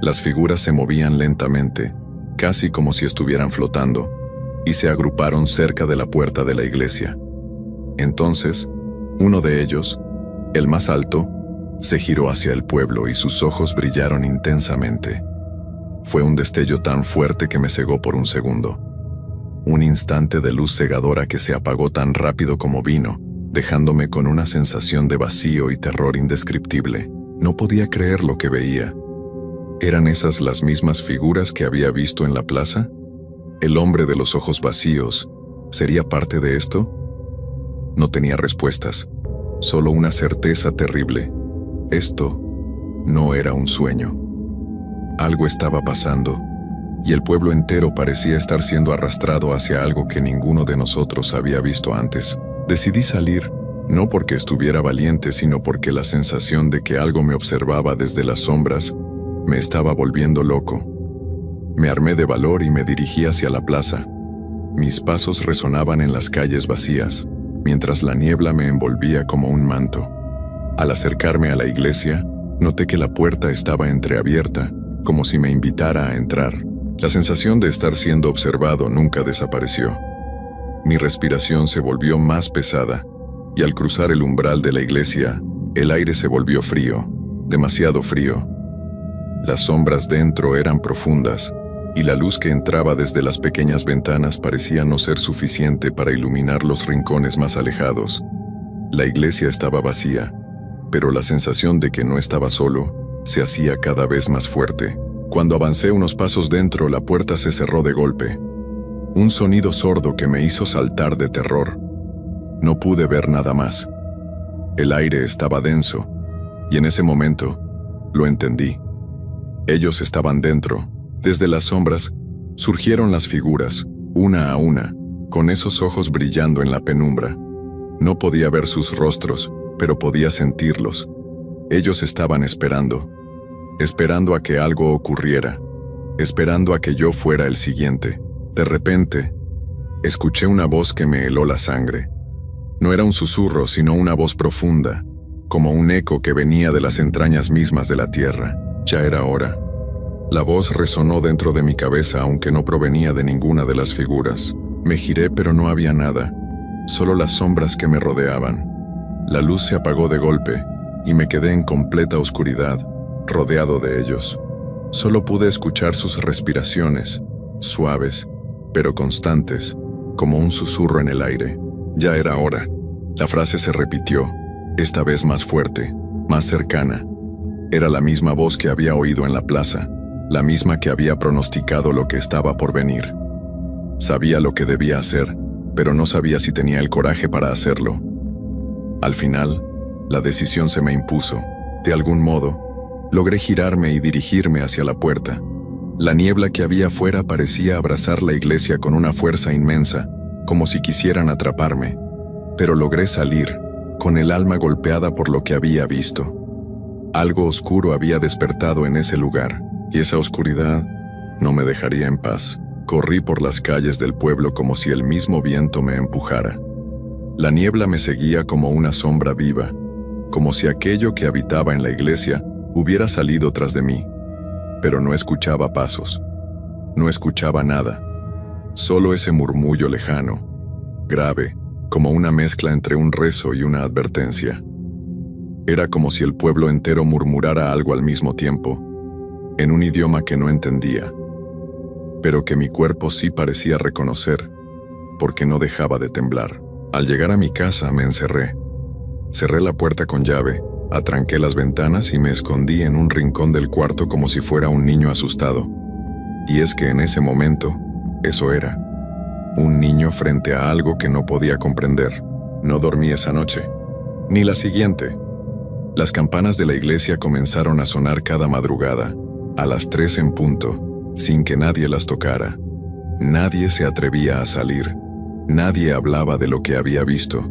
Las figuras se movían lentamente, casi como si estuvieran flotando, y se agruparon cerca de la puerta de la iglesia. Entonces, uno de ellos, el más alto, se giró hacia el pueblo y sus ojos brillaron intensamente. Fue un destello tan fuerte que me cegó por un segundo. Un instante de luz cegadora que se apagó tan rápido como vino, dejándome con una sensación de vacío y terror indescriptible. No podía creer lo que veía. ¿Eran esas las mismas figuras que había visto en la plaza? ¿El hombre de los ojos vacíos sería parte de esto? No tenía respuestas, solo una certeza terrible. Esto no era un sueño. Algo estaba pasando, y el pueblo entero parecía estar siendo arrastrado hacia algo que ninguno de nosotros había visto antes. Decidí salir, no porque estuviera valiente, sino porque la sensación de que algo me observaba desde las sombras me estaba volviendo loco. Me armé de valor y me dirigí hacia la plaza. Mis pasos resonaban en las calles vacías, mientras la niebla me envolvía como un manto. Al acercarme a la iglesia, noté que la puerta estaba entreabierta, como si me invitara a entrar. La sensación de estar siendo observado nunca desapareció. Mi respiración se volvió más pesada, y al cruzar el umbral de la iglesia, el aire se volvió frío, demasiado frío. Las sombras dentro eran profundas, y la luz que entraba desde las pequeñas ventanas parecía no ser suficiente para iluminar los rincones más alejados. La iglesia estaba vacía, pero la sensación de que no estaba solo se hacía cada vez más fuerte. Cuando avancé unos pasos dentro, la puerta se cerró de golpe. Un sonido sordo que me hizo saltar de terror. No pude ver nada más. El aire estaba denso, y en ese momento lo entendí. Ellos estaban dentro. Desde las sombras surgieron las figuras, una a una, con esos ojos brillando en la penumbra. No podía ver sus rostros, pero podía sentirlos. Ellos estaban esperando a que algo ocurriera, esperando a que yo fuera el siguiente. De repente, escuché una voz que me heló la sangre. No era un susurro, sino una voz profunda, como un eco que venía de las entrañas mismas de la tierra. Ya era hora. La voz resonó dentro de mi cabeza, aunque no provenía de ninguna de las figuras. Me giré, pero no había nada, solo las sombras que me rodeaban. La luz se apagó de golpe, y me quedé en completa oscuridad, rodeado de ellos. Solo pude escuchar sus respiraciones, suaves, pero constantes, como un susurro en el aire. Ya era hora. La frase se repitió, esta vez más fuerte, más cercana. Era la misma voz que había oído en la plaza, la misma que había pronosticado lo que estaba por venir. Sabía lo que debía hacer, pero no sabía si tenía el coraje para hacerlo. Al final, la decisión se me impuso. De algún modo, logré girarme y dirigirme hacia la puerta. La niebla que había afuera parecía abrazar la iglesia con una fuerza inmensa, como si quisieran atraparme. Pero logré salir, con el alma golpeada por lo que había visto. Algo oscuro había despertado en ese lugar, y esa oscuridad no me dejaría en paz. Corrí por las calles del pueblo como si el mismo viento me empujara. La niebla me seguía como una sombra viva, como si aquello que habitaba en la iglesia hubiera salido tras de mí. Pero no escuchaba pasos, no escuchaba nada, solo ese murmullo lejano, grave, como una mezcla entre un rezo y una advertencia. Era como si el pueblo entero murmurara algo al mismo tiempo, en un idioma que no entendía, pero que mi cuerpo sí parecía reconocer, porque no dejaba de temblar. Al llegar a mi casa me encerré. Cerré la puerta con llave, atranqué las ventanas y me escondí en un rincón del cuarto como si fuera un niño asustado. Y es que en ese momento, eso era. Un niño frente a algo que no podía comprender. No dormí esa noche, ni la siguiente. Las campanas de la iglesia comenzaron a sonar cada madrugada, a las 3 en punto, sin que nadie las tocara. Nadie se atrevía a salir. Nadie hablaba de lo que había visto.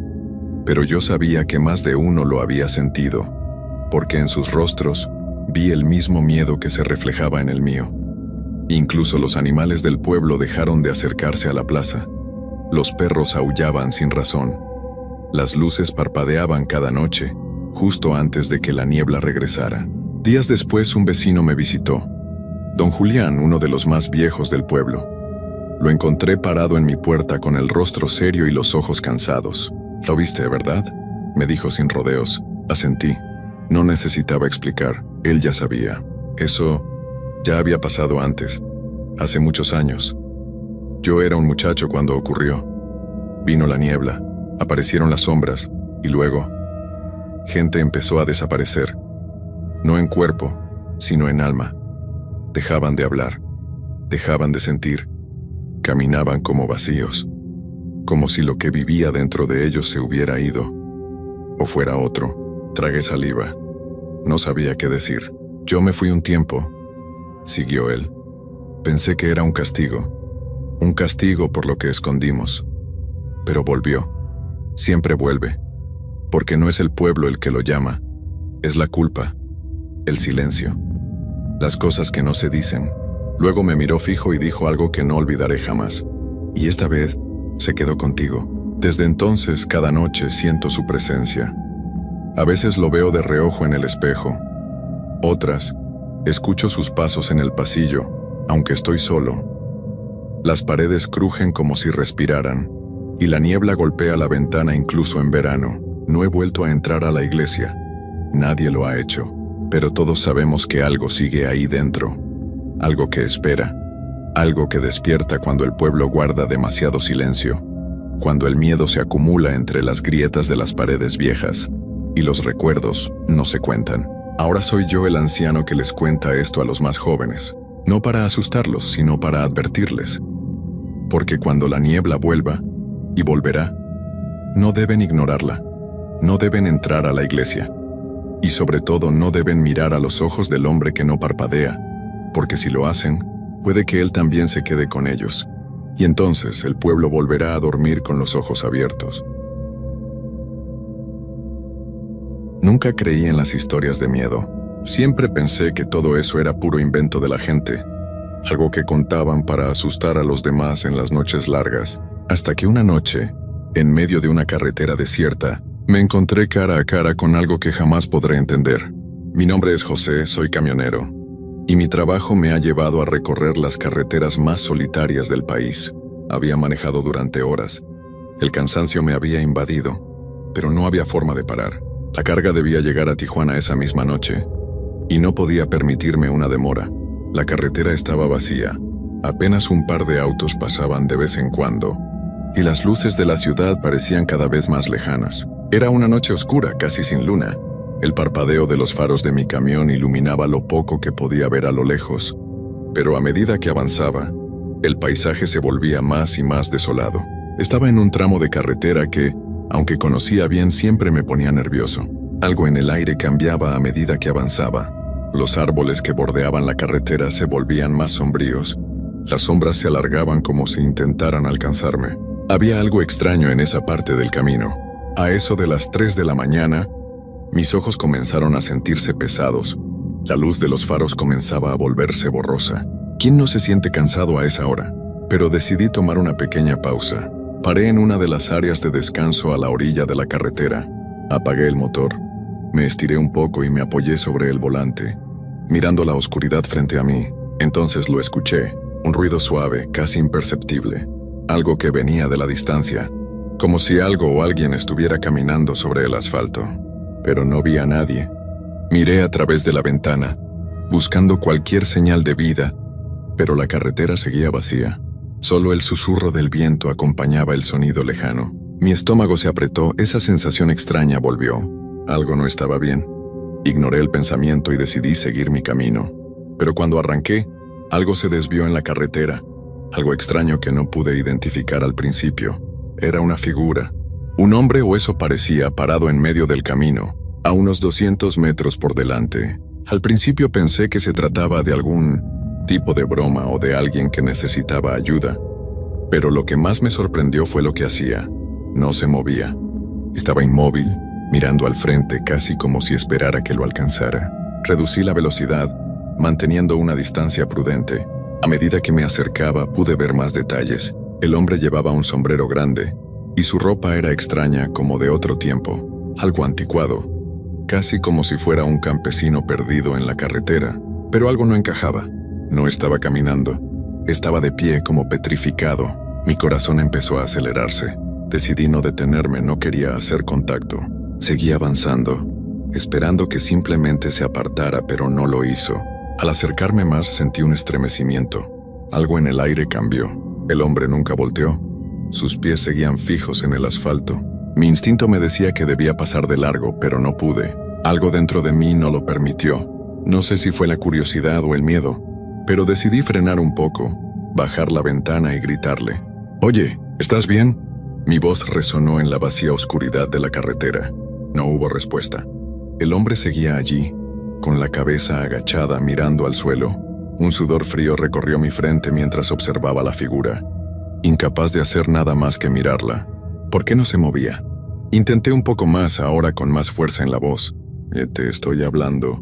Pero yo sabía que más de uno lo había sentido, porque en sus rostros vi el mismo miedo que se reflejaba en el mío. Incluso los animales del pueblo dejaron de acercarse a la plaza. Los perros aullaban sin razón. Las luces parpadeaban cada noche, justo antes de que la niebla regresara. Días después un vecino me visitó. Don Julián, uno de los más viejos del pueblo. Lo encontré parado en mi puerta con el rostro serio y los ojos cansados. «¿Lo viste, verdad?», me dijo sin rodeos. Asentí. No necesitaba explicar, él ya sabía. «Eso Ya había pasado antes, hace muchos años. Yo era un muchacho cuando ocurrió. Vino la niebla, aparecieron las sombras, y luego, gente empezó a desaparecer. No en cuerpo, sino en alma. Dejaban de hablar, dejaban de sentir, caminaban como vacíos, como si lo que vivía dentro de ellos se hubiera ido, o fuera otro. Tragué saliva. No sabía qué decir. Yo me fui un tiempo, siguió él. Pensé que era un castigo por lo que escondimos. Pero volvió. Siempre vuelve, porque no es el pueblo el que lo llama, es la culpa, el silencio, las cosas que no se dicen. Luego me miró fijo y dijo algo que no olvidaré jamás. Y esta vez se quedó contigo. Desde entonces, cada noche siento su presencia. A veces lo veo de reojo en el espejo. Otras, escucho sus pasos en el pasillo, aunque estoy solo. Las paredes crujen como si respiraran, y la niebla golpea la ventana incluso en verano. No he vuelto a entrar a la iglesia. Nadie lo ha hecho, pero todos sabemos que algo sigue ahí dentro. Algo que espera. Algo que despierta cuando el pueblo guarda demasiado silencio. Cuando el miedo se acumula entre las grietas de las paredes viejas. Y los recuerdos no se cuentan. Ahora soy yo el anciano que les cuenta esto a los más jóvenes. No para asustarlos, sino para advertirles. Porque cuando la niebla vuelva, y volverá, no deben ignorarla. No deben entrar a la iglesia. Y sobre todo no deben mirar a los ojos del hombre que no parpadea, porque si lo hacen, puede que él también se quede con ellos. Y entonces el pueblo volverá a dormir con los ojos abiertos. Nunca creí en las historias de miedo. Siempre pensé que todo eso era puro invento de la gente, algo que contaban para asustar a los demás en las noches largas. Hasta que una noche, en medio de una carretera desierta, me encontré cara a cara con algo que jamás podré entender. Mi nombre es José, soy camionero, y mi trabajo me ha llevado a recorrer las carreteras más solitarias del país. Había manejado durante horas. El cansancio me había invadido, pero no había forma de parar. La carga debía llegar a Tijuana esa misma noche, y no podía permitirme una demora. La carretera estaba vacía. Apenas un par de autos pasaban de vez en cuando, y las luces de la ciudad parecían cada vez más lejanas. Era una noche oscura, casi sin luna. El parpadeo de los faros de mi camión iluminaba lo poco que podía ver a lo lejos, pero a medida que avanzaba, el paisaje se volvía más y más desolado. Estaba en un tramo de carretera que, aunque conocía bien, siempre me ponía nervioso. Algo en el aire cambiaba a medida que avanzaba. Los árboles que bordeaban la carretera se volvían más sombríos. Las sombras se alargaban como si intentaran alcanzarme. Había algo extraño en esa parte del camino. A eso de las 3 de la mañana, mis ojos comenzaron a sentirse pesados. La luz de los faros comenzaba a volverse borrosa. ¿Quién no se siente cansado a esa hora? Pero decidí tomar una pequeña pausa. Paré en una de las áreas de descanso a la orilla de la carretera. Apagué el motor. Me estiré un poco y me apoyé sobre el volante, mirando la oscuridad frente a mí. Entonces lo escuché, un ruido suave, casi imperceptible. Algo que venía de la distancia, como si algo o alguien estuviera caminando sobre el asfalto. Pero no vi a nadie. Miré a través de la ventana, buscando cualquier señal de vida, pero la carretera seguía vacía. Solo el susurro del viento acompañaba el sonido lejano. Mi estómago se apretó, esa sensación extraña volvió. Algo no estaba bien. Ignoré el pensamiento y decidí seguir mi camino. Pero cuando arranqué, algo se desvió en la carretera. Algo extraño que no pude identificar al principio. Era una figura. Un hombre, o eso parecía, parado en medio del camino, a unos 200 metros por delante. Al principio pensé que se trataba de algún tipo de broma o de alguien que necesitaba ayuda. Pero lo que más me sorprendió fue lo que hacía. No se movía. Estaba inmóvil, mirando al frente, casi como si esperara que lo alcanzara. Reducí la velocidad, manteniendo una distancia prudente. A medida que me acercaba, pude ver más detalles. El hombre llevaba un sombrero grande, y su ropa era extraña, como de otro tiempo, algo anticuado, casi como si fuera un campesino perdido en la carretera. Pero algo no encajaba. No estaba caminando. Estaba de pie, como petrificado. Mi corazón empezó a acelerarse. Decidí no detenerme, no quería hacer contacto. Seguí avanzando, esperando que simplemente se apartara, pero no lo hizo. Al acercarme más sentí un estremecimiento. Algo en el aire cambió. El hombre nunca volteó. Sus pies seguían fijos en el asfalto. Mi instinto me decía que debía pasar de largo, pero no pude. Algo dentro de mí no lo permitió. No sé si fue la curiosidad o el miedo, pero decidí frenar un poco, bajar la ventana y gritarle: «Oye, ¿estás bien?». Mi voz resonó en la vacía oscuridad de la carretera. No hubo respuesta. El hombre seguía allí, con la cabeza agachada mirando al suelo. Un sudor frío recorrió mi frente mientras observaba la figura, incapaz de hacer nada más que mirarla. ¿Por qué no se movía? Intenté un poco más, ahora con más fuerza en la voz. «Te estoy hablando.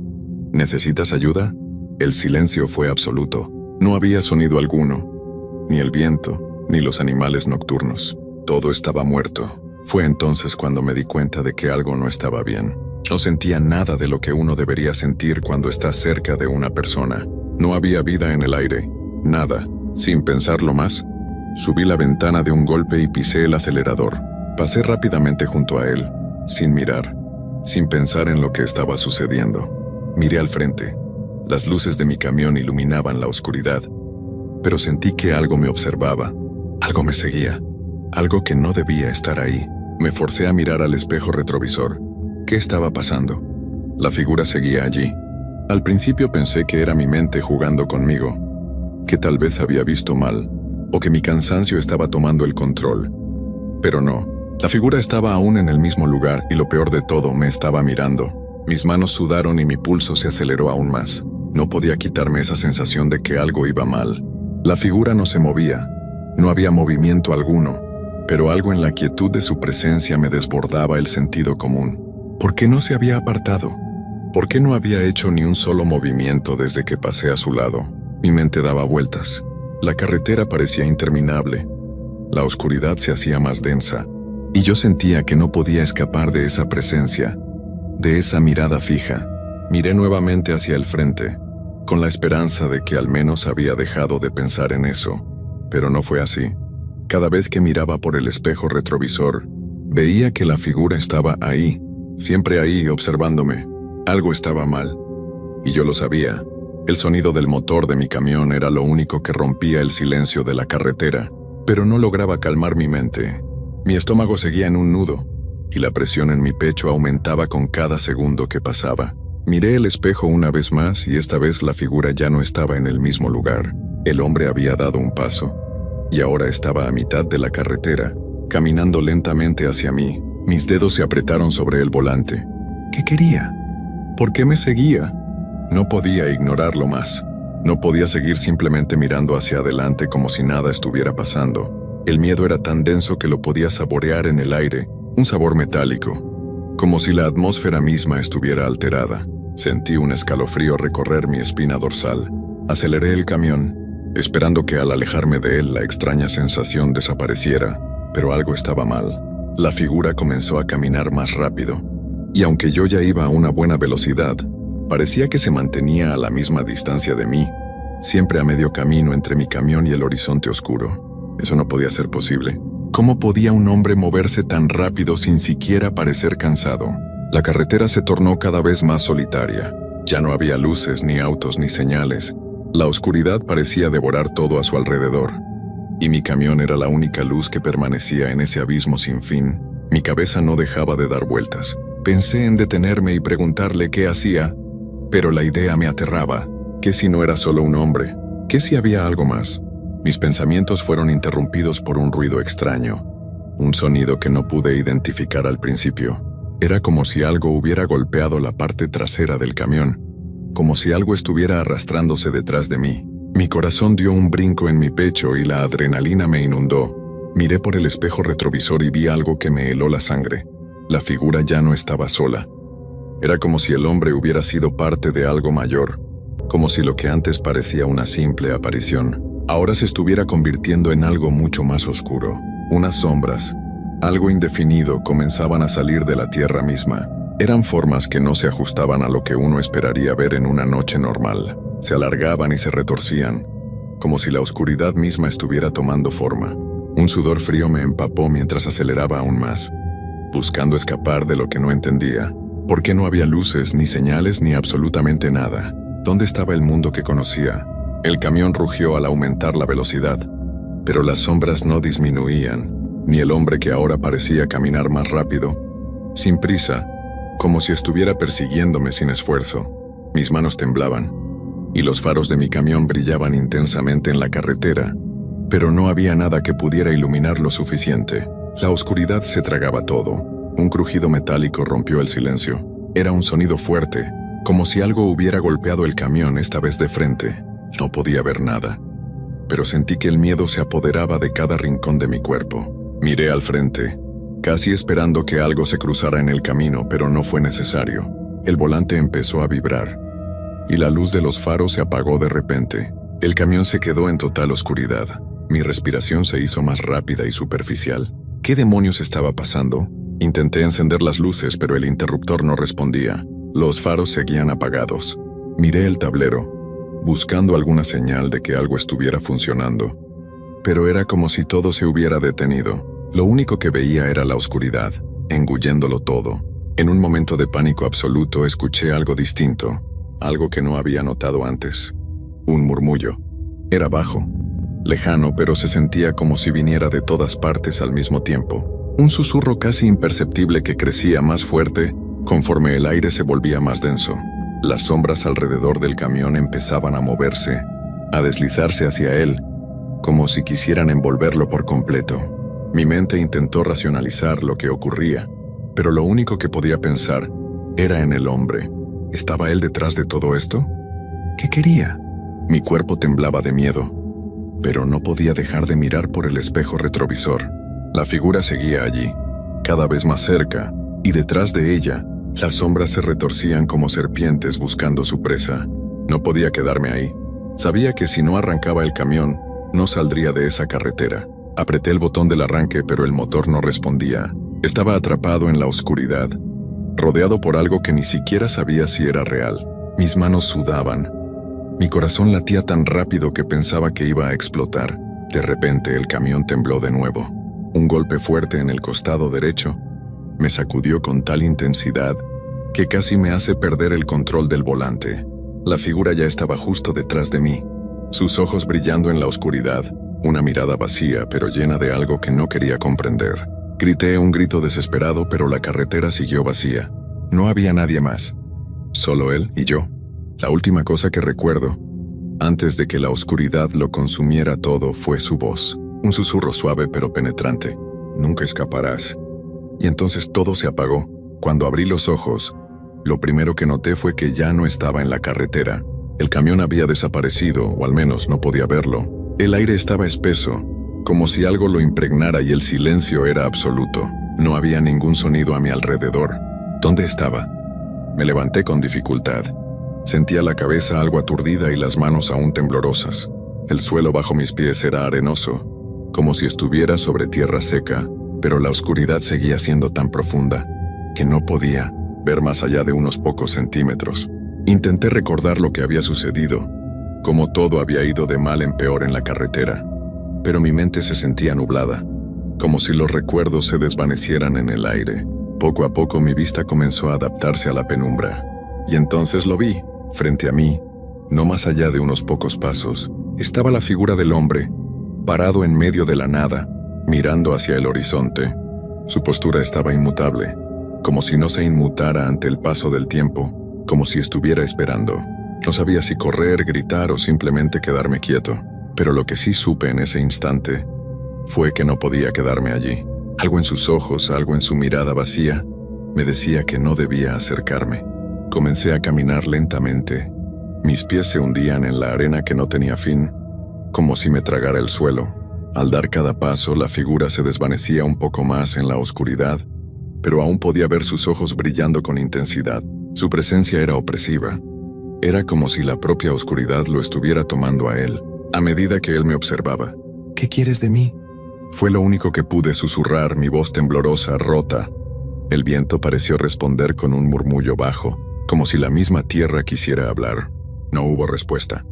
¿Necesitas ayuda?». El silencio fue absoluto. No había sonido alguno, ni el viento, ni los animales nocturnos. Todo estaba muerto. Fue entonces cuando me di cuenta de que algo no estaba bien. No sentía nada de lo que uno debería sentir cuando está cerca de una persona. No había vida en el aire, nada. Sin pensarlo más, subí la ventana de un golpe y pisé el acelerador. Pasé rápidamente junto a él, sin mirar, sin pensar en lo que estaba sucediendo. Miré al frente. Las luces de mi camión iluminaban la oscuridad, pero sentí que algo me observaba, algo me seguía, algo que no debía estar ahí. Me forcé a mirar al espejo retrovisor. ¿Qué estaba pasando? La figura seguía allí. Al principio pensé que era mi mente jugando conmigo, que tal vez había visto mal, o que mi cansancio estaba tomando el control. Pero no, la figura estaba aún en el mismo lugar y lo peor de todo, me estaba mirando. Mis manos sudaron y mi pulso se aceleró aún más. No podía quitarme esa sensación de que algo iba mal. La figura no se movía, no había movimiento alguno, pero algo en la quietud de su presencia me desbordaba el sentido común. ¿Por qué no se había apartado? ¿Por qué no había hecho ni un solo movimiento desde que pasé a su lado? Mi mente daba vueltas. La carretera parecía interminable. La oscuridad se hacía más densa, y yo sentía que no podía escapar de esa presencia, de esa mirada fija. Miré nuevamente hacia el frente, con la esperanza de que al menos había dejado de pensar en eso, pero no fue así. Cada vez que miraba por el espejo retrovisor, veía que la figura estaba ahí, siempre ahí observándome. Algo estaba mal, y yo lo sabía. El sonido del motor de mi camión era lo único que rompía el silencio de la carretera, pero no lograba calmar mi mente. Mi estómago seguía en un nudo, y la presión en mi pecho aumentaba con cada segundo que pasaba. Miré el espejo una vez más y esta vez la figura ya no estaba en el mismo lugar. El hombre había dado un paso, y ahora estaba a mitad de la carretera, caminando lentamente hacia mí. Mis dedos se apretaron sobre el volante. ¿Qué quería? ¿Por qué me seguía? No podía ignorarlo más. No podía seguir simplemente mirando hacia adelante como si nada estuviera pasando. El miedo era tan denso que lo podía saborear en el aire, un sabor metálico, como si la atmósfera misma estuviera alterada. Sentí un escalofrío recorrer mi espina dorsal. Aceleré el camión, esperando que al alejarme de él la extraña sensación desapareciera, pero algo estaba mal. La figura comenzó a caminar más rápido, y aunque yo ya iba a una buena velocidad, parecía que se mantenía a la misma distancia de mí, siempre a medio camino entre mi camión y el horizonte oscuro. Eso no podía ser posible. ¿Cómo podía un hombre moverse tan rápido sin siquiera parecer cansado? La carretera se tornó cada vez más solitaria. Ya no había luces, ni autos, ni señales. La oscuridad parecía devorar todo a su alrededor, y mi camión era la única luz que permanecía en ese abismo sin fin. Mi cabeza no dejaba de dar vueltas. Pensé en detenerme y preguntarle qué hacía, pero la idea me aterraba. ¿Qué si no era solo un hombre? ¿Qué si había algo más? Mis pensamientos fueron interrumpidos por un ruido extraño, un sonido que no pude identificar al principio. Era como si algo hubiera golpeado la parte trasera del camión, como si algo estuviera arrastrándose detrás de mí. Mi corazón dio un brinco en mi pecho y la adrenalina me inundó. Miré por el espejo retrovisor y vi algo que me heló la sangre. La figura ya no estaba sola. Era como si el hombre hubiera sido parte de algo mayor, como si lo que antes parecía una simple aparición, ahora se estuviera convirtiendo en algo mucho más oscuro. Unas sombras, algo indefinido, comenzaban a salir de la tierra misma. Eran formas que no se ajustaban a lo que uno esperaría ver en una noche normal. Se alargaban y se retorcían, como si la oscuridad misma estuviera tomando forma. Un sudor frío me empapó mientras aceleraba aún más, buscando escapar de lo que no entendía. ¿Por qué no había luces, ni señales, ni absolutamente nada? ¿Dónde estaba el mundo que conocía? El camión rugió al aumentar la velocidad, pero las sombras no disminuían, ni el hombre que ahora parecía caminar más rápido, sin prisa, como si estuviera persiguiéndome sin esfuerzo. Mis manos temblaban, y los faros de mi camión brillaban intensamente en la carretera, pero no había nada que pudiera iluminar lo suficiente. La oscuridad se tragaba todo. Un crujido metálico rompió el silencio. Era un sonido fuerte, como si algo hubiera golpeado el camión, esta vez de frente. No podía ver nada, pero sentí que el miedo se apoderaba de cada rincón de mi cuerpo. Miré al frente, casi esperando que algo se cruzara en el camino, pero no fue necesario. El volante empezó a vibrar, y la luz de los faros se apagó de repente. El camión se quedó en total oscuridad. Mi respiración se hizo más rápida y superficial. ¿Qué demonios estaba pasando? Intenté encender las luces, pero el interruptor no respondía. Los faros seguían apagados. Miré el tablero, buscando alguna señal de que algo estuviera funcionando. Pero era como si todo se hubiera detenido. Lo único que veía era la oscuridad, engulléndolo todo. En un momento de pánico absoluto escuché algo distinto, algo que no había notado antes. Un murmullo. Era bajo, lejano, pero se sentía como si viniera de todas partes al mismo tiempo. Un susurro casi imperceptible que crecía más fuerte conforme el aire se volvía más denso. Las sombras alrededor del camión empezaban a moverse, a deslizarse hacia él, como si quisieran envolverlo por completo. Mi mente intentó racionalizar lo que ocurría, pero lo único que podía pensar era en el hombre. ¿Estaba él detrás de todo esto? ¿Qué quería? Mi cuerpo temblaba de miedo, pero no podía dejar de mirar por el espejo retrovisor. La figura seguía allí, cada vez más cerca, y detrás de ella, las sombras se retorcían como serpientes buscando su presa. No podía quedarme ahí. Sabía que si no arrancaba el camión, no saldría de esa carretera. Apreté el botón del arranque, pero el motor no respondía. Estaba atrapado en la oscuridad, rodeado por algo que ni siquiera sabía si era real. Mis manos sudaban. Mi corazón latía tan rápido que pensaba que iba a explotar. De repente el camión tembló de nuevo. Un golpe fuerte en el costado derecho me sacudió con tal intensidad que casi me hace perder el control del volante. La figura ya estaba justo detrás de mí, sus ojos brillando en la oscuridad, una mirada vacía pero llena de algo que no quería comprender. Grité un grito desesperado, pero la carretera siguió vacía. No había nadie más, solo él y yo. La última cosa que recuerdo, antes de que la oscuridad lo consumiera todo, fue su voz. Un susurro suave pero penetrante. Nunca escaparás. Y entonces todo se apagó. Cuando abrí los ojos, lo primero que noté fue que ya no estaba en la carretera. El camión había desaparecido, o al menos no podía verlo. El aire estaba espeso, como si algo lo impregnara, y el silencio era absoluto. No había ningún sonido a mi alrededor. ¿Dónde estaba? Me levanté con dificultad. Sentía la cabeza algo aturdida y las manos aún temblorosas. El suelo bajo mis pies era arenoso, como si estuviera sobre tierra seca, pero la oscuridad seguía siendo tan profunda que no podía ver más allá de unos pocos centímetros. Intenté recordar lo que había sucedido, cómo todo había ido de mal en peor en la carretera, pero mi mente se sentía nublada, como si los recuerdos se desvanecieran en el aire. Poco a poco mi vista comenzó a adaptarse a la penumbra, y entonces lo vi, frente a mí, no más allá de unos pocos pasos. Estaba la figura del hombre, parado en medio de la nada, mirando hacia el horizonte. Su postura estaba inmutable, como si no se inmutara ante el paso del tiempo, como si estuviera esperando. No sabía si correr, gritar o simplemente quedarme quieto, pero lo que sí supe en ese instante fue que no podía quedarme allí. Algo en sus ojos, algo en su mirada vacía, me decía que no debía acercarme. Comencé a caminar lentamente. Mis pies se hundían en la arena que no tenía fin, como si me tragara el suelo. Al dar cada paso, la figura se desvanecía un poco más en la oscuridad, pero aún podía ver sus ojos brillando con intensidad. Su presencia era opresiva. Era como si la propia oscuridad lo estuviera tomando a él, a medida que él me observaba. ¿Qué quieres de mí? Fue lo único que pude susurrar, mi voz temblorosa, rota. El viento pareció responder con un murmullo bajo, como si la misma tierra quisiera hablar. No hubo respuesta.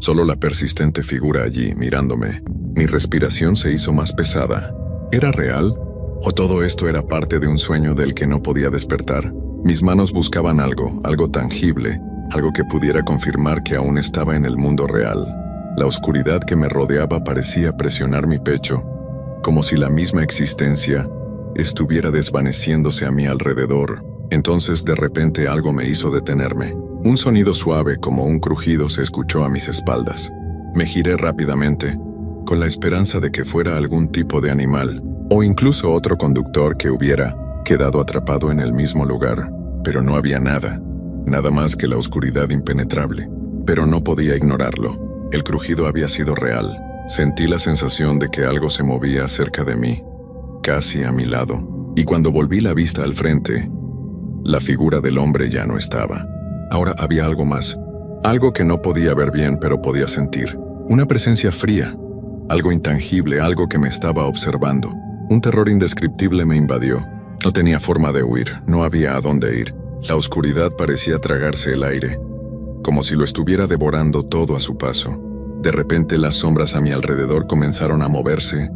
Solo la persistente figura allí, mirándome. Mi respiración se hizo más pesada. ¿Era real? ¿O todo esto era parte de un sueño del que no podía despertar? Mis manos buscaban algo tangible, algo que pudiera confirmar que aún estaba en el mundo real. La oscuridad que me rodeaba parecía presionar mi pecho, como si la misma existencia estuviera desvaneciéndose a mi alrededor. Entonces de repente algo me hizo detenerme. Un sonido suave como un crujido se escuchó a mis espaldas. Me giré rápidamente, con la esperanza de que fuera algún tipo de animal, o incluso otro conductor que hubiera quedado atrapado en el mismo lugar. Pero no había nada, nada más que la oscuridad impenetrable. Pero no podía ignorarlo. El crujido había sido real. Sentí la sensación de que algo se movía cerca de mí, casi a mi lado. Y cuando volví la vista al frente, la figura del hombre ya no estaba. Ahora había algo más. Algo que no podía ver bien, pero podía sentir. Una presencia fría. Algo intangible, algo que me estaba observando. Un terror indescriptible me invadió. No tenía forma de huir, no había a dónde ir. La oscuridad parecía tragarse el aire, como si lo estuviera devorando todo a su paso. De repente las sombras a mi alrededor comenzaron a moverse,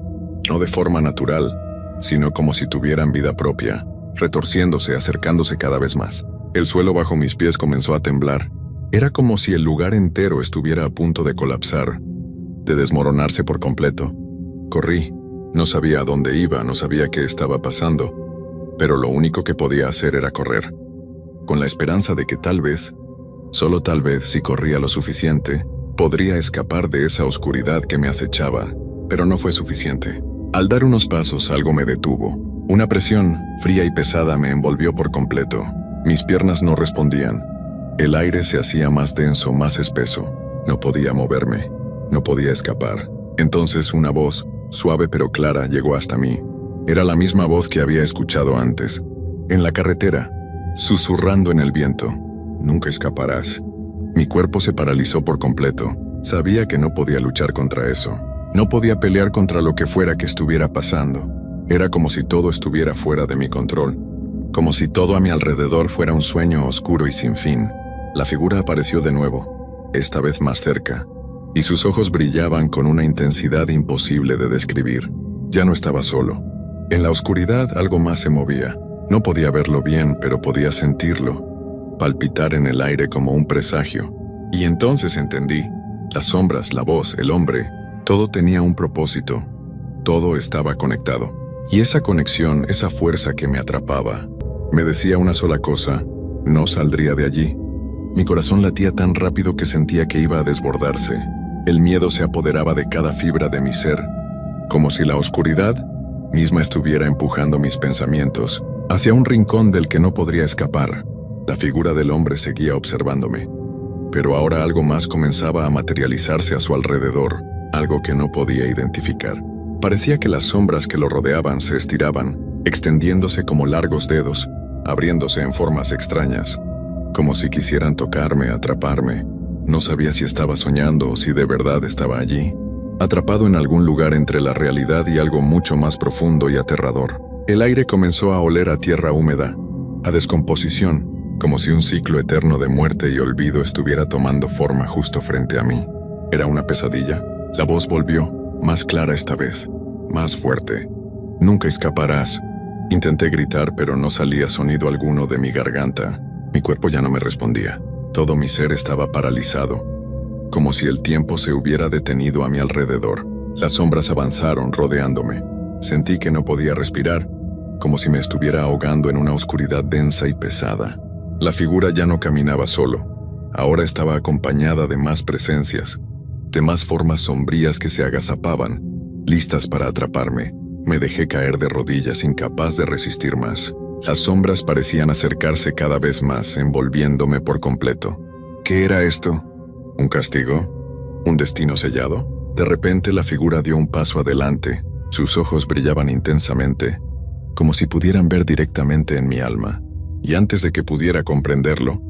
no de forma natural, sino como si tuvieran vida propia, retorciéndose, acercándose cada vez más. El suelo bajo mis pies comenzó a temblar. Era como si el lugar entero estuviera a punto de colapsar, de desmoronarse por completo. Corrí. No sabía a dónde iba, no sabía qué estaba pasando, pero lo único que podía hacer era correr, con la esperanza de que tal vez, solo tal vez, si corría lo suficiente, podría escapar de esa oscuridad que me acechaba, pero no fue suficiente. Al dar unos pasos, algo me detuvo. Una presión, fría y pesada, me envolvió por completo. Mis piernas no respondían. El aire se hacía más denso, más espeso. No podía moverme, no podía escapar. Entonces una voz, suave pero clara, llegó hasta mí. Era la misma voz que había escuchado antes, en la carretera, susurrando en el viento. Nunca escaparás. Mi cuerpo se paralizó por completo. Sabía que no podía luchar contra eso. No podía pelear contra lo que fuera que estuviera pasando. Era como si todo estuviera fuera de mi control. Como si todo a mi alrededor fuera un sueño oscuro y sin fin. La figura apareció de nuevo, esta vez más cerca, y sus ojos brillaban con una intensidad imposible de describir. Ya no estaba solo. En la oscuridad algo más se movía. No podía verlo bien, pero podía sentirlo, palpitar en el aire como un presagio. Y entonces entendí. Las sombras, la voz, el hombre, todo tenía un propósito. Todo estaba conectado. Y esa conexión, esa fuerza que me atrapaba, me decía una sola cosa: no saldría de allí. Mi corazón latía tan rápido que sentía que iba a desbordarse. El miedo se apoderaba de cada fibra de mi ser, como si la oscuridad misma estuviera empujando mis pensamientos hacia un rincón del que no podría escapar. La figura del hombre seguía observándome, pero ahora algo más comenzaba a materializarse a su alrededor, algo que no podía identificar. Parecía que las sombras que lo rodeaban se estiraban, extendiéndose como largos dedos, abriéndose en formas extrañas, como si quisieran tocarme, atraparme. No sabía si estaba soñando o si de verdad estaba allí, atrapado en algún lugar entre la realidad y algo mucho más profundo y aterrador. El aire comenzó a oler a tierra húmeda, a descomposición, como si un ciclo eterno de muerte y olvido estuviera tomando forma justo frente a mí. ¿Era una pesadilla? La voz volvió, más clara esta vez, más fuerte. Nunca escaparás. Intenté gritar, pero no salía sonido alguno de mi garganta. Mi cuerpo ya no me respondía. Todo mi ser estaba paralizado, como si el tiempo se hubiera detenido a mi alrededor. Las sombras avanzaron, rodeándome. Sentí que no podía respirar, como si me estuviera ahogando en una oscuridad densa y pesada. La figura ya no caminaba solo. Ahora estaba acompañada de más presencias, de más formas sombrías que se agazapaban, listas para atraparme. Me dejé caer de rodillas, incapaz de resistir más. Las sombras parecían acercarse cada vez más, envolviéndome por completo. ¿Qué era esto? ¿Un castigo? ¿Un destino sellado? De repente la figura dio un paso adelante. Sus ojos brillaban intensamente, como si pudieran ver directamente en mi alma. Y antes de que pudiera comprenderlo,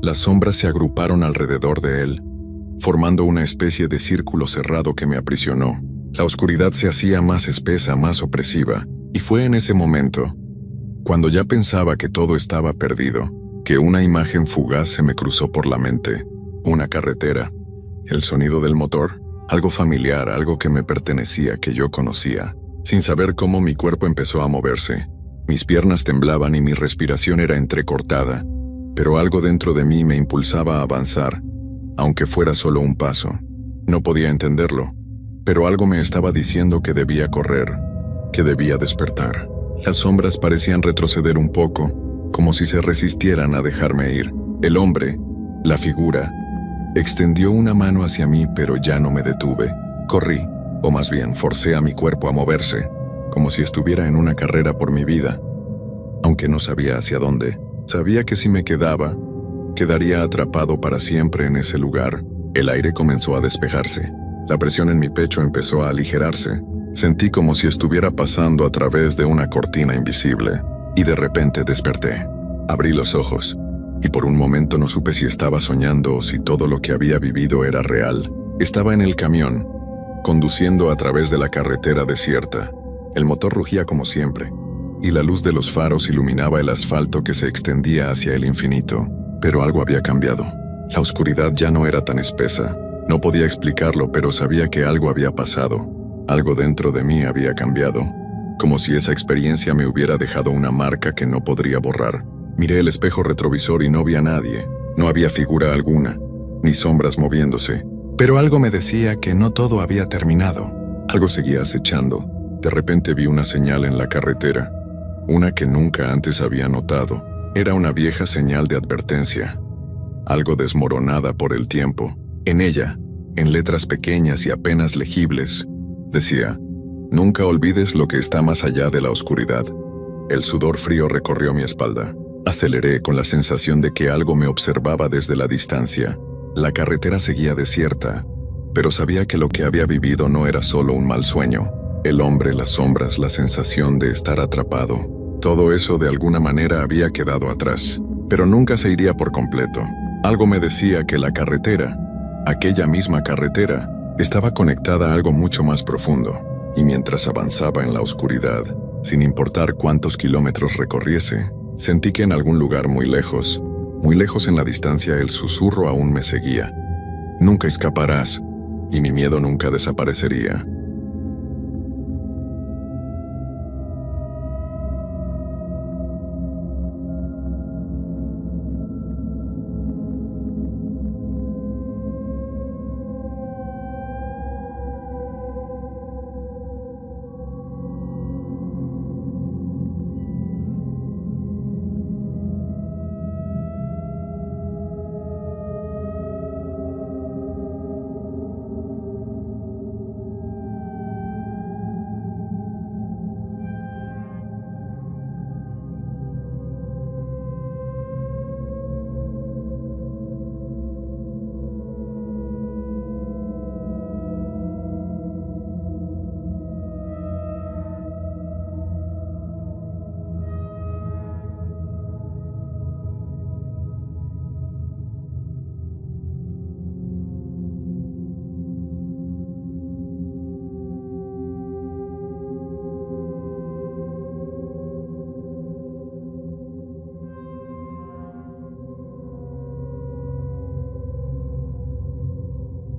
las sombras se agruparon alrededor de él, formando una especie de círculo cerrado que me aprisionó. La oscuridad se hacía más espesa, más opresiva, y fue en ese momento, cuando ya pensaba que todo estaba perdido, que una imagen fugaz se me cruzó por la mente. Una carretera, el sonido del motor, algo familiar, algo que me pertenecía, que yo conocía. Sin saber cómo, mi cuerpo empezó a moverse. Mis piernas temblaban y mi respiración era entrecortada, pero algo dentro de mí me impulsaba a avanzar, aunque fuera solo un paso. No podía entenderlo, pero algo me estaba diciendo que debía correr, que debía despertar. Las sombras parecían retroceder un poco, como si se resistieran a dejarme ir. El hombre, la figura, extendió una mano hacia mí, pero ya no me detuve. Corrí, o más bien forcé a mi cuerpo a moverse, como si estuviera en una carrera por mi vida. Aunque no sabía hacia dónde, sabía que si me quedaba, quedaría atrapado para siempre en ese lugar. El aire comenzó a despejarse. La presión en mi pecho empezó a aligerarse. Sentí como si estuviera pasando a través de una cortina invisible, y de repente desperté. Abrí los ojos, y por un momento no supe si estaba soñando o si todo lo que había vivido era real. Estaba en el camión, conduciendo a través de la carretera desierta. El motor rugía como siempre, y la luz de los faros iluminaba el asfalto que se extendía hacia el infinito. Pero algo había cambiado. La oscuridad ya no era tan espesa. No podía explicarlo, pero sabía que algo había pasado. Algo dentro de mí había cambiado, como si esa experiencia me hubiera dejado una marca que no podría borrar. Miré el espejo retrovisor y no vi a nadie. No había figura alguna, ni sombras moviéndose. Pero algo me decía que no todo había terminado. Algo seguía acechando. De repente vi una señal en la carretera, una que nunca antes había notado. Era una vieja señal de advertencia, algo desmoronada por el tiempo. En ella, en letras pequeñas y apenas legibles, decía: «Nunca olvides lo que está más allá de la oscuridad». El sudor frío recorrió mi espalda. Aceleré con la sensación de que algo me observaba desde la distancia. La carretera seguía desierta, pero sabía que lo que había vivido no era solo un mal sueño. El hombre, las sombras, la sensación de estar atrapado. Todo eso de alguna manera había quedado atrás, pero nunca se iría por completo. Algo me decía que la carretera, aquella misma carretera, estaba conectada a algo mucho más profundo, y mientras avanzaba en la oscuridad, sin importar cuántos kilómetros recorriese, sentí que en algún lugar muy lejos en la distancia, el susurro aún me seguía. «Nunca escaparás», y mi miedo nunca desaparecería.